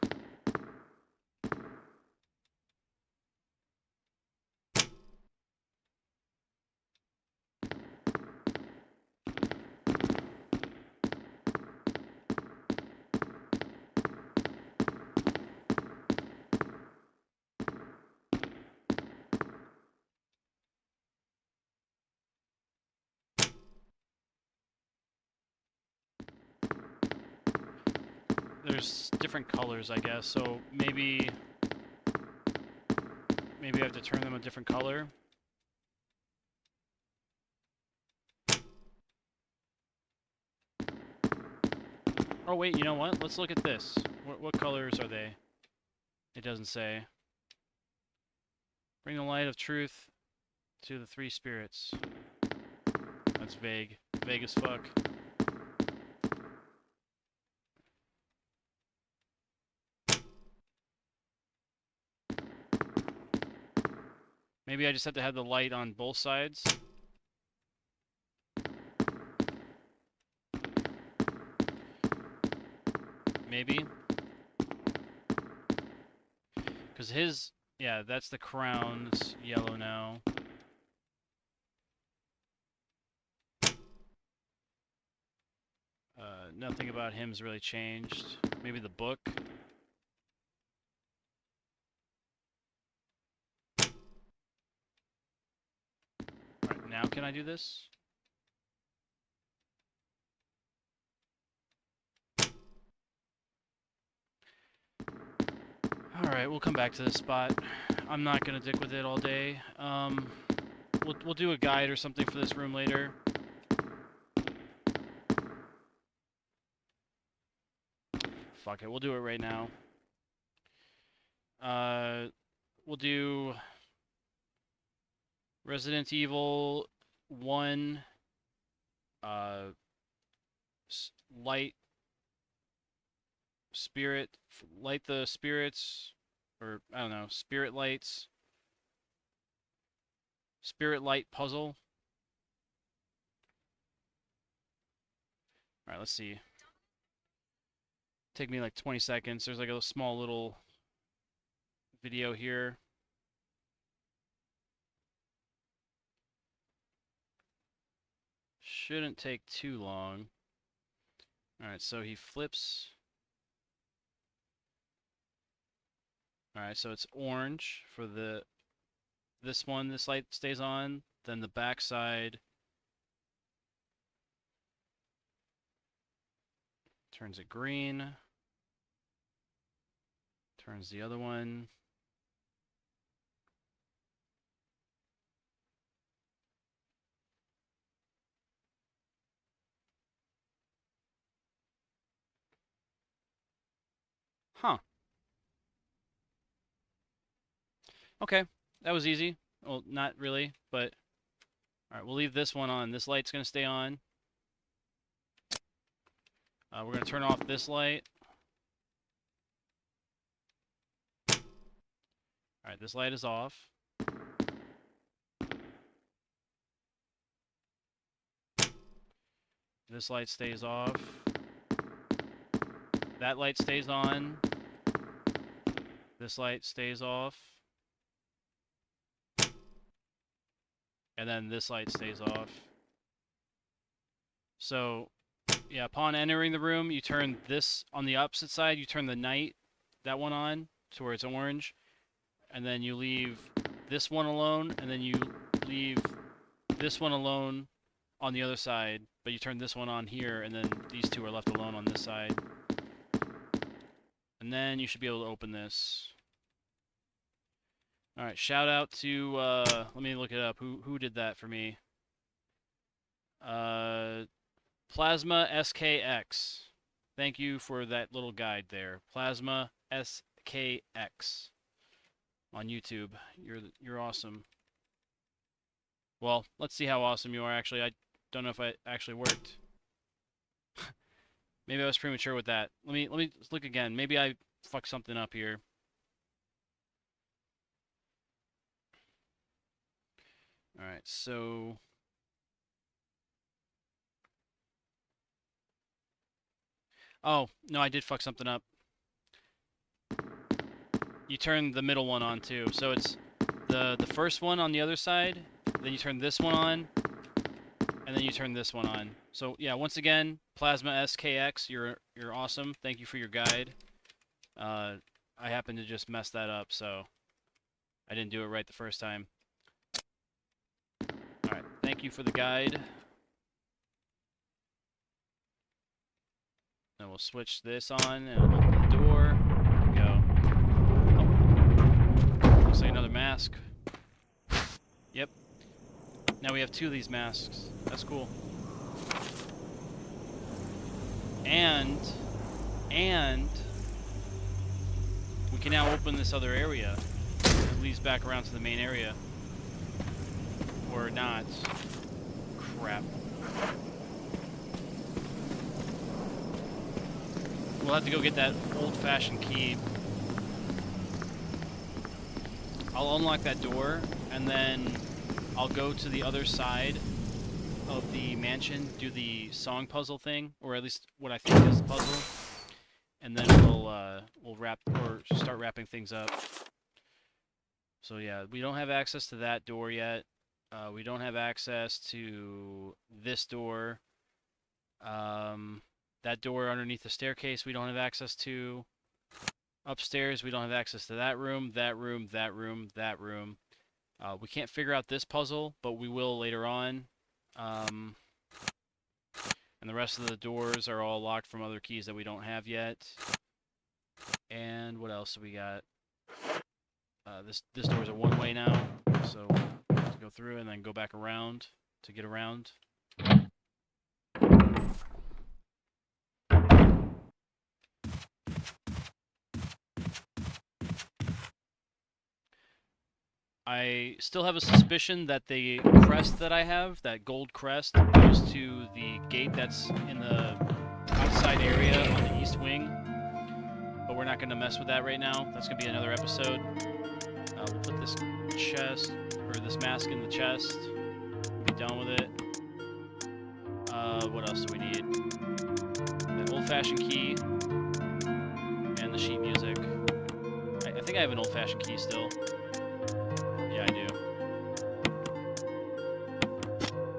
there's different colors, I guess, so maybe I have to turn them a different color. Oh wait, you know what? Let's look at this. What colors are they? It doesn't say. Bring the light of truth to the 3 spirits. That's vague. Vague as fuck. Maybe I just have to have the light on both sides. Maybe. Because his... Yeah, that's the crown. It's yellow now. Nothing about him's really changed. Maybe the book. Alright, now can I do this? Alright, we'll come back to this spot. I'm not gonna dick with it all day. We'll do a guide or something for this room later. Fuck it, we'll do it right now. We'll do Resident Evil 1, light the spirits, or I don't know, spirit lights. Spirit light puzzle. Alright, let's see. Take me like 20 seconds. There's like a small little video here. Shouldn't take too long. Alright, so he flips. Alright, so it's orange for this one. This light stays on. Then the back side turns it green. Turns the other one. Huh. Okay, that was easy. Well, not really, but... Alright, we'll leave this one on. This light's going to stay on. We're going to turn off this light. Alright, this light is off. This light stays off. That light stays on. This light stays off. And then this light stays off. So, yeah, upon entering the room, you turn this on the opposite side. You turn the night, that one on, to where it's orange. And then you leave this one alone, and then you leave this one alone on the other side. But you turn this one on here, and then these two are left alone on this side. And then you should be able to open this. Alright, shout out to, let me look it up. Who did that for me? Plasma SKX. Thank you for that little guide there. Plasma SKX on YouTube. You're awesome. Well, let's see how awesome you are actually. I don't know if it actually worked. Maybe I was premature with that. Let me look again. Maybe I fucked something up here. Alright, so... Oh, no, I did fuck something up. You turn the middle one on, too. So it's the first one on the other side, then you turn this one on, and then you turn this one on. So, yeah, once again, Plasma SKX, you're awesome. Thank you for your guide. I happened to just mess that up, so I didn't do it right the first time. Alright, thank you for the guide. Then we'll switch this on and open the door. There we go. Oh. Looks like another mask. Yep. Now we have 2 of these masks. That's cool. And we can now open this other area. It leads back around to the main area. Or not. Crap. We'll have to go get that old-fashioned key. I'll unlock that door, and then I'll go to the other side of the mansion, do the song puzzle thing, or at least what I think is the puzzle, and then we'll wrap or start wrapping things up. So yeah, we don't have access to that door yet. We don't have access to this door. That door underneath the staircase we don't have access to. Upstairs we don't have access to that room, that room, that room, that room. We can't figure out this puzzle, but we will later on. And the rest of the doors are all locked from other keys that we don't have yet. And what else do we got? This door's a one-way now, so we'll have to go through and then go back around to get around. I still have a suspicion that the crest that I have, that gold crest, goes to the gate that's in the outside area on the east wing. But we're not going to mess with that right now. That's going to be another episode. We'll put this chest, or this mask in the chest. Be done with it. What else do we need? That old-fashioned key. And the sheet music. I think I have an old-fashioned key still. Yeah, I do.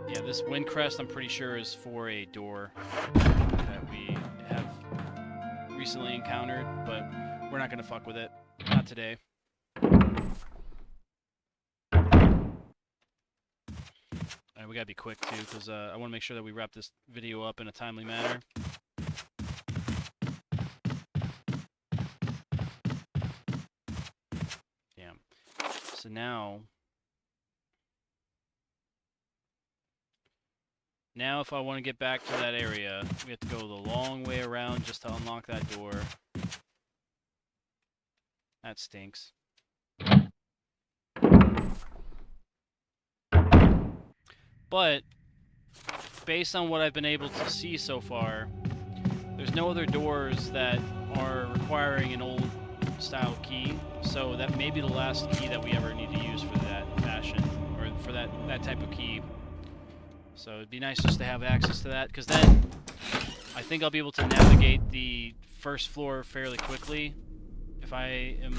Yeah, this wind crest I'm pretty sure is for a door that we have recently encountered, but we're not gonna fuck with it. Not today. Alright, we gotta be quick too, because I want to make sure that we wrap this video up in a timely manner. Damn. So now if I want to get back to that area, we have to go the long way around just to unlock that door. That stinks. But, based on what I've been able to see so far, there's no other doors that are requiring an old style key, so that may be the last key that we ever need to use for that fashion, or for that type of key. So it'd be nice just to have access to that, because then I think I'll be able to navigate the first floor fairly quickly, if I am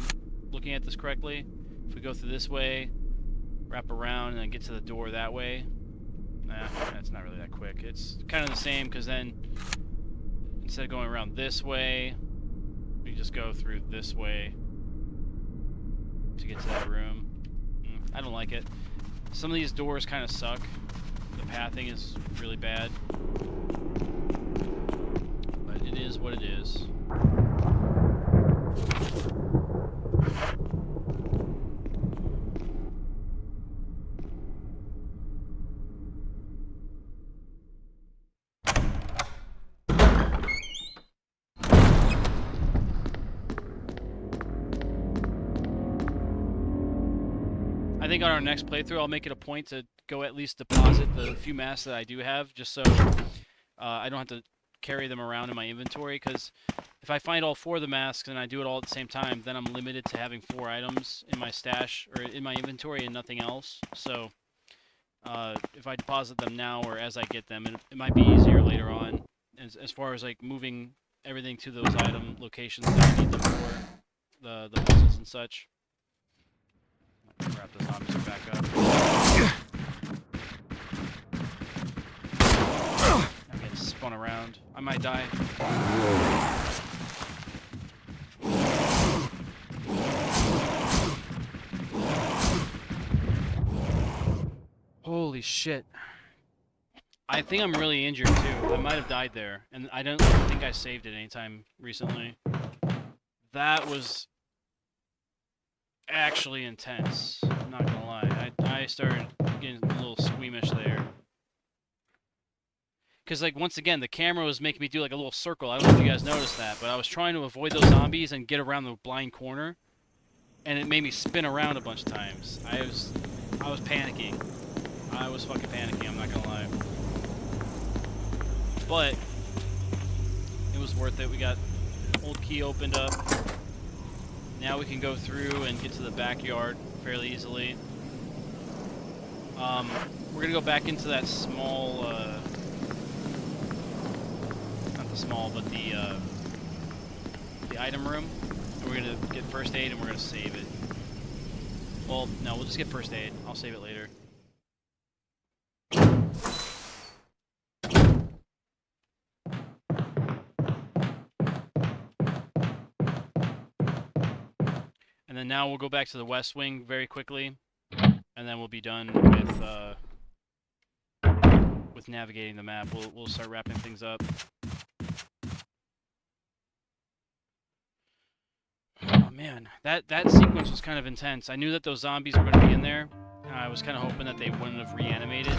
looking at this correctly. If we go through this way, wrap around, and then get to the door that way. Nah, that's not really that quick. It's kind of the same, because then instead of going around this way, we just go through this way to get to that room. I don't like it. Some of these doors kind of suck. The pathing is really bad. But it is what it is. I think on our next playthrough, I'll make it a point to go at least deposit the few masks that I do have, just so I don't have to carry them around in my inventory, because if I find all 4 of the masks and I do it all at the same time, then I'm limited to having 4 items in my stash, or in my inventory, and nothing else. So if I deposit them now or as I get them, it might be easier later on, as far as like moving everything to those item locations that I need them for, the puzzles and such. Wrap the zombies back up. I'm getting spun around. I might die. Holy shit. I think I'm really injured too. I might have died there, and I don't think I saved it anytime recently. That was actually intense. I'm not gonna lie. I started getting a little squeamish there. Because, like, once again, the camera was making me do, like, a little circle. I don't know if you guys noticed that, but I was trying to avoid those zombies and get around the blind corner, and it made me spin around a bunch of times. I was panicking. I was fucking panicking, I'm not gonna lie. But it was worth it. We got old key opened up. Now we can go through and get to the backyard fairly easily. We're gonna go back into that small, not the small, but the item room. And we're gonna get first aid and we're gonna save it. Well, no, we'll just get first aid. I'll save it later. And then now we'll go back to the West Wing very quickly, and then we'll be done with navigating the map. We'll start wrapping things up. Oh man, that sequence was kind of intense. I knew that those zombies were going to be in there. I was kind of hoping that they wouldn't have reanimated.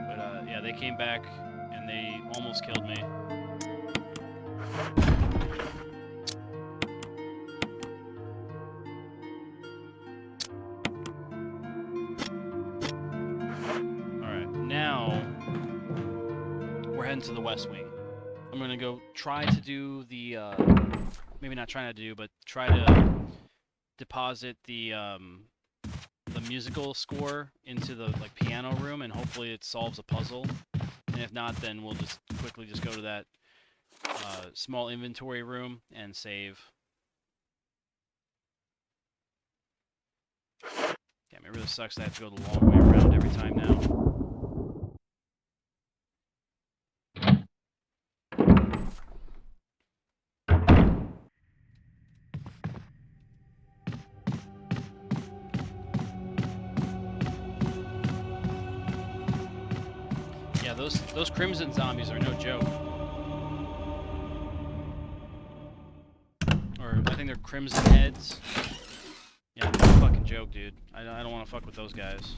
But yeah, they came back and they almost killed me. Now, we're heading to the West Wing. I'm going to go try to do the, maybe not trying to do, but try to deposit the musical score into the like piano room, and hopefully it solves a puzzle. And if not, then we'll just quickly just go to that small inventory room and save. Damn, it really sucks that I have to go the long way around every time now. Yeah, those crimson zombies are no joke. Or I think they're crimson heads. Yeah, no fucking joke, dude. I don't want to fuck with those guys.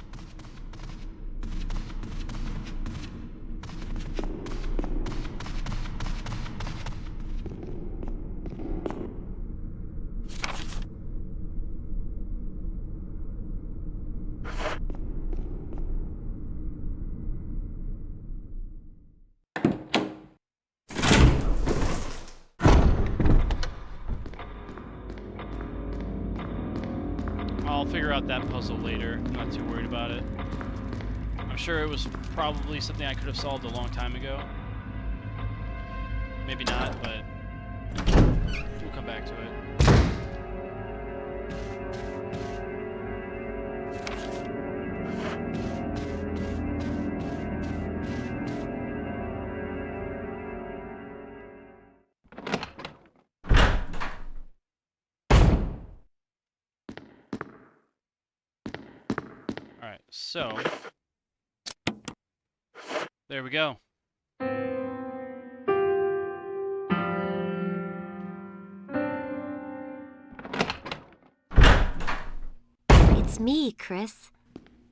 I'll figure out that puzzle later. I'm not too worried about it. I'm sure it was probably something I could have solved a long time ago. Maybe not, but we'll come back to it. Alright, so there we go. It's me, Chris.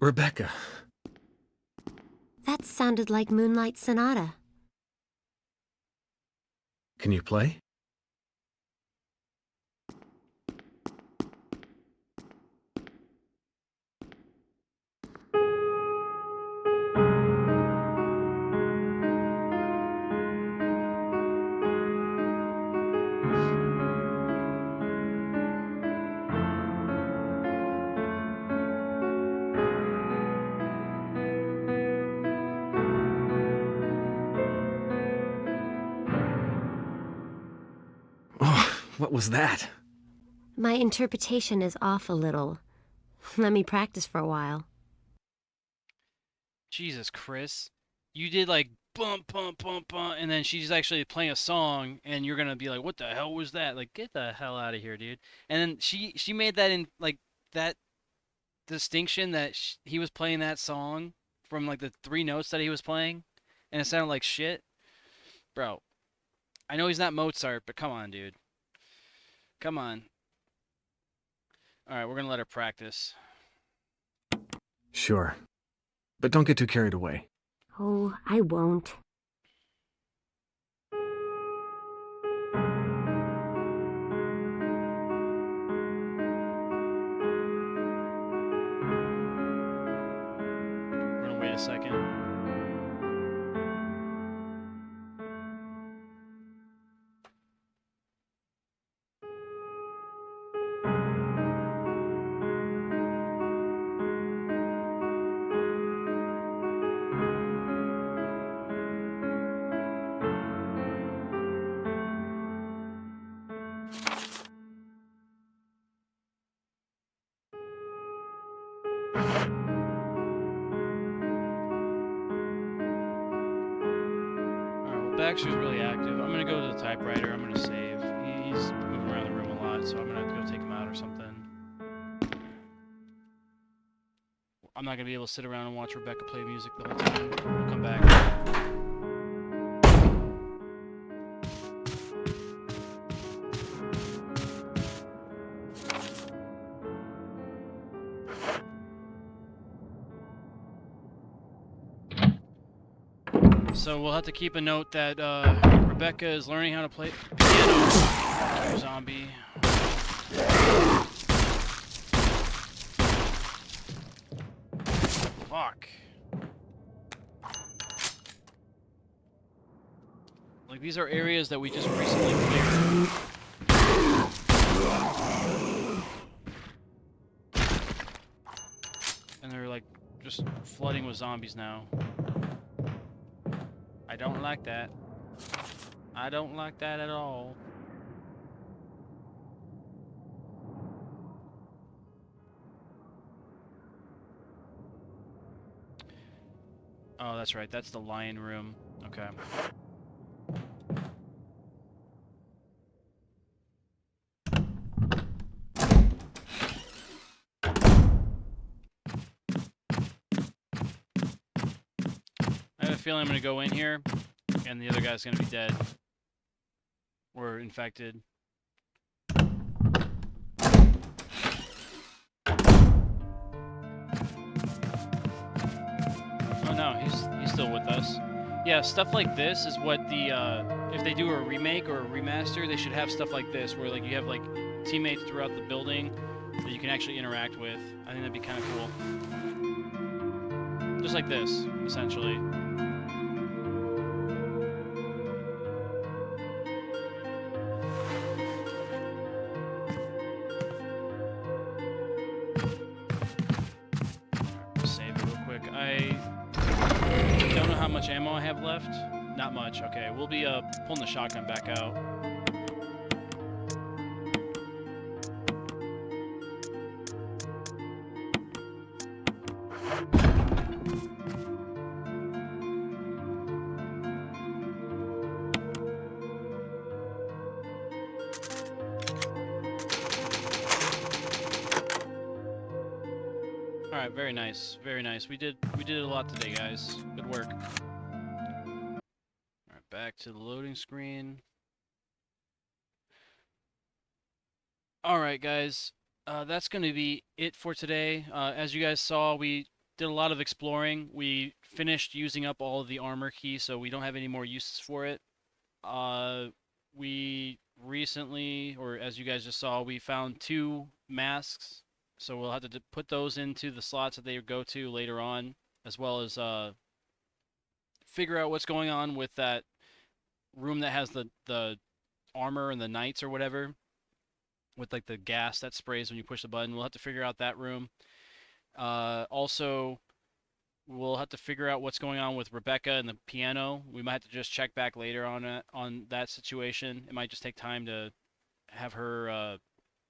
Rebecca. That sounded like Moonlight Sonata. Can you play? Oh, what was that? My interpretation is off a little. Let me practice for a while. Jesus, Chris. You did like bump, bump, bump, bump, and then she's actually playing a song, and you're gonna be like, what the hell was that? Like, get the hell out of here, dude. And then she made that in, like, that distinction that he was playing that song from, like, the 3 notes that he was playing, and it sounded like shit. Bro, I know he's not Mozart, but come on, dude. Come on. Alright, we're gonna let her practice. Sure. But don't get too carried away. Oh, I won't. We're gonna wait a second. Baxter's really active. I'm gonna go to the typewriter. I'm gonna save. He's moving around the room a lot, so I'm gonna have to go take him out or something. I'm not gonna be able to sit around and watch Rebecca play music the whole time. We'll come back. So we'll have to keep a note that Rebecca is learning how to play piano. Zombie. Fuck. Like, these are areas that we just recently cleared. just flooding with zombies now. I don't like that. I don't like that at all. Oh, that's right. That's the lion room. Okay. I have a feeling I'm going to go in here, and the other guy's going to be dead. Or infected. Oh no, he's still with us. Yeah, stuff like this is what the, if they do a remake or a remaster, they should have stuff like this, where like you have like teammates throughout the building that you can actually interact with. I think that'd be kind of cool. Just like this, essentially. Save it real quick. I don't know how much ammo I have left. Not much. Okay, we'll be pulling the shotgun back out. All right, very nice, very nice. We did a lot today, guys. Good work. All right, back to the loading screen. All right, guys. That's going to be it for today. As you guys saw, we did a lot of exploring. We finished using up all of the armor key, so we don't have any more uses for it. We recently, or as you guys just saw, we found 2 masks, so we'll have to put those into the slots that they go to later on, as well as figure out what's going on with that room that has the armor and the knights or whatever, with like the gas that sprays when you push the button. We'll have to figure out that room. Also, we'll have to figure out what's going on with Rebecca and the piano. We might have to just check back later on that situation. It might just take time to have her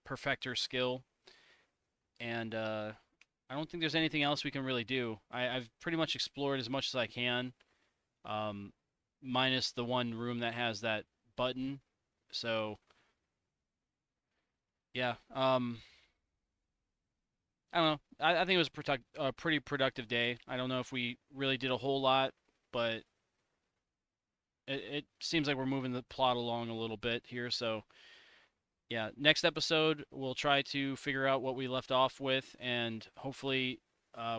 perfect her skill. And I don't think there's anything else we can really do. I've pretty much explored as much as I can, minus the one room that has that button. So yeah, I don't know. I think it was a pretty productive day. I don't know if we really did a whole lot, but it seems like we're moving the plot along a little bit here. So yeah, next episode we'll try to figure out what we left off with, and hopefully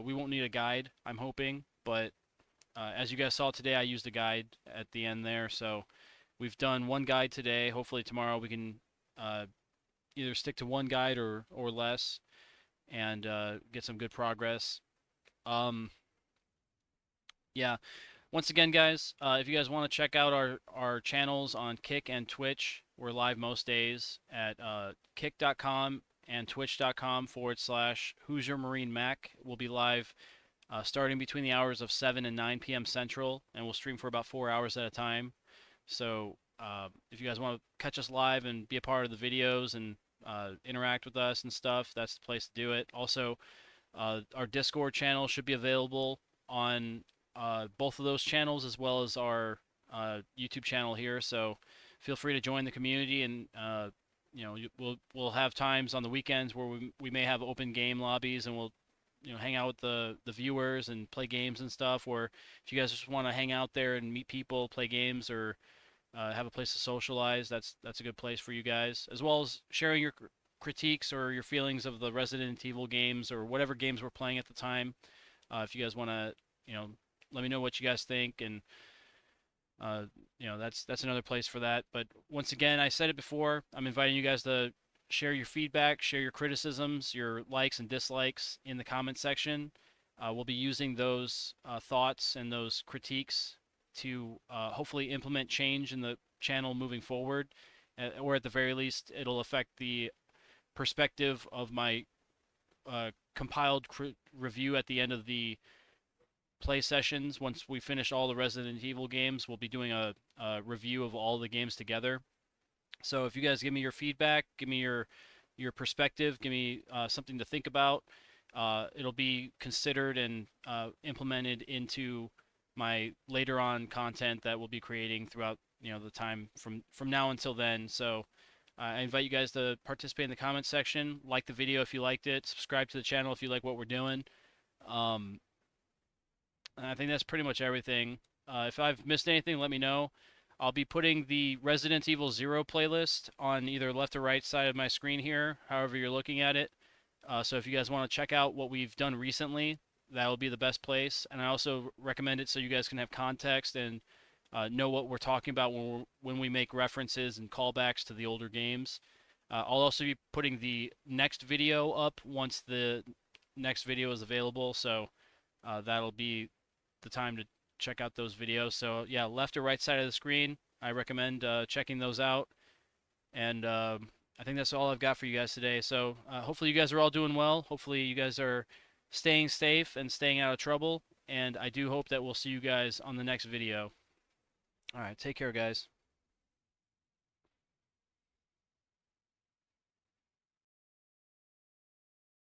we won't need a guide, I'm hoping. But as you guys saw today, I used a guide at the end there. So we've done one guide today. Hopefully tomorrow we can either stick to one guide or less, and get some good progress. Yeah. Once again, guys, if you guys want to check out our channels on Kick and Twitch, we're live most days at kick.com and twitch.com/HoosierMarineMAK. We'll be live starting between the hours of 7 and 9 p.m. Central, and we'll stream for about 4 hours at a time. So if you guys want to catch us live and be a part of the videos and interact with us and stuff, that's the place to do it. Also, our Discord channel should be available on both of those channels, as well as our YouTube channel here. So feel free to join the community, and we'll have times on the weekends where we may have open game lobbies, and we'll hang out with the viewers and play games and stuff. Or if you guys just want to hang out there and meet people, play games, or have a place to socialize, that's a good place for you guys, as well as sharing your critiques or your feelings of the Resident Evil games or whatever games we're playing at the time. If you guys want to, let me know what you guys think, and that's another place for that. But once again, I said it before, I'm inviting you guys to share your feedback, share your criticisms, your likes and dislikes in the comment section. We'll be using those thoughts and those critiques to hopefully implement change in the channel moving forward, or at the very least, it'll affect the perspective of my compiled review at the end of the play sessions. Once we finish all the Resident Evil games, we'll be doing a review of all the games together. So if you guys give me your feedback, give me your perspective, give me something to think about, it'll be considered and implemented into my later on content that we'll be creating throughout the time from now until then. So I invite you guys to participate in the comments section, like the video if you liked it, subscribe to the channel if you like what we're doing. And I think that's pretty much everything. If I've missed anything, let me know. I'll be putting the Resident Evil 0 playlist on either left or right side of my screen here, however you're looking at it. So if you guys want to check out what we've done recently, that will be the best place. And I also recommend it so you guys can have context and know what we're talking about when we make references and callbacks to the older games. I'll also be putting the next video up once the next video is available, so that'll be the time to check out those videos. So yeah, left or right side of the screen, I recommend checking those out. And I think that's all I've got for you guys today. So hopefully you guys are all doing well. Hopefully you guys are staying safe and staying out of trouble. And I do hope that we'll see you guys on the next video. All right, take care, guys.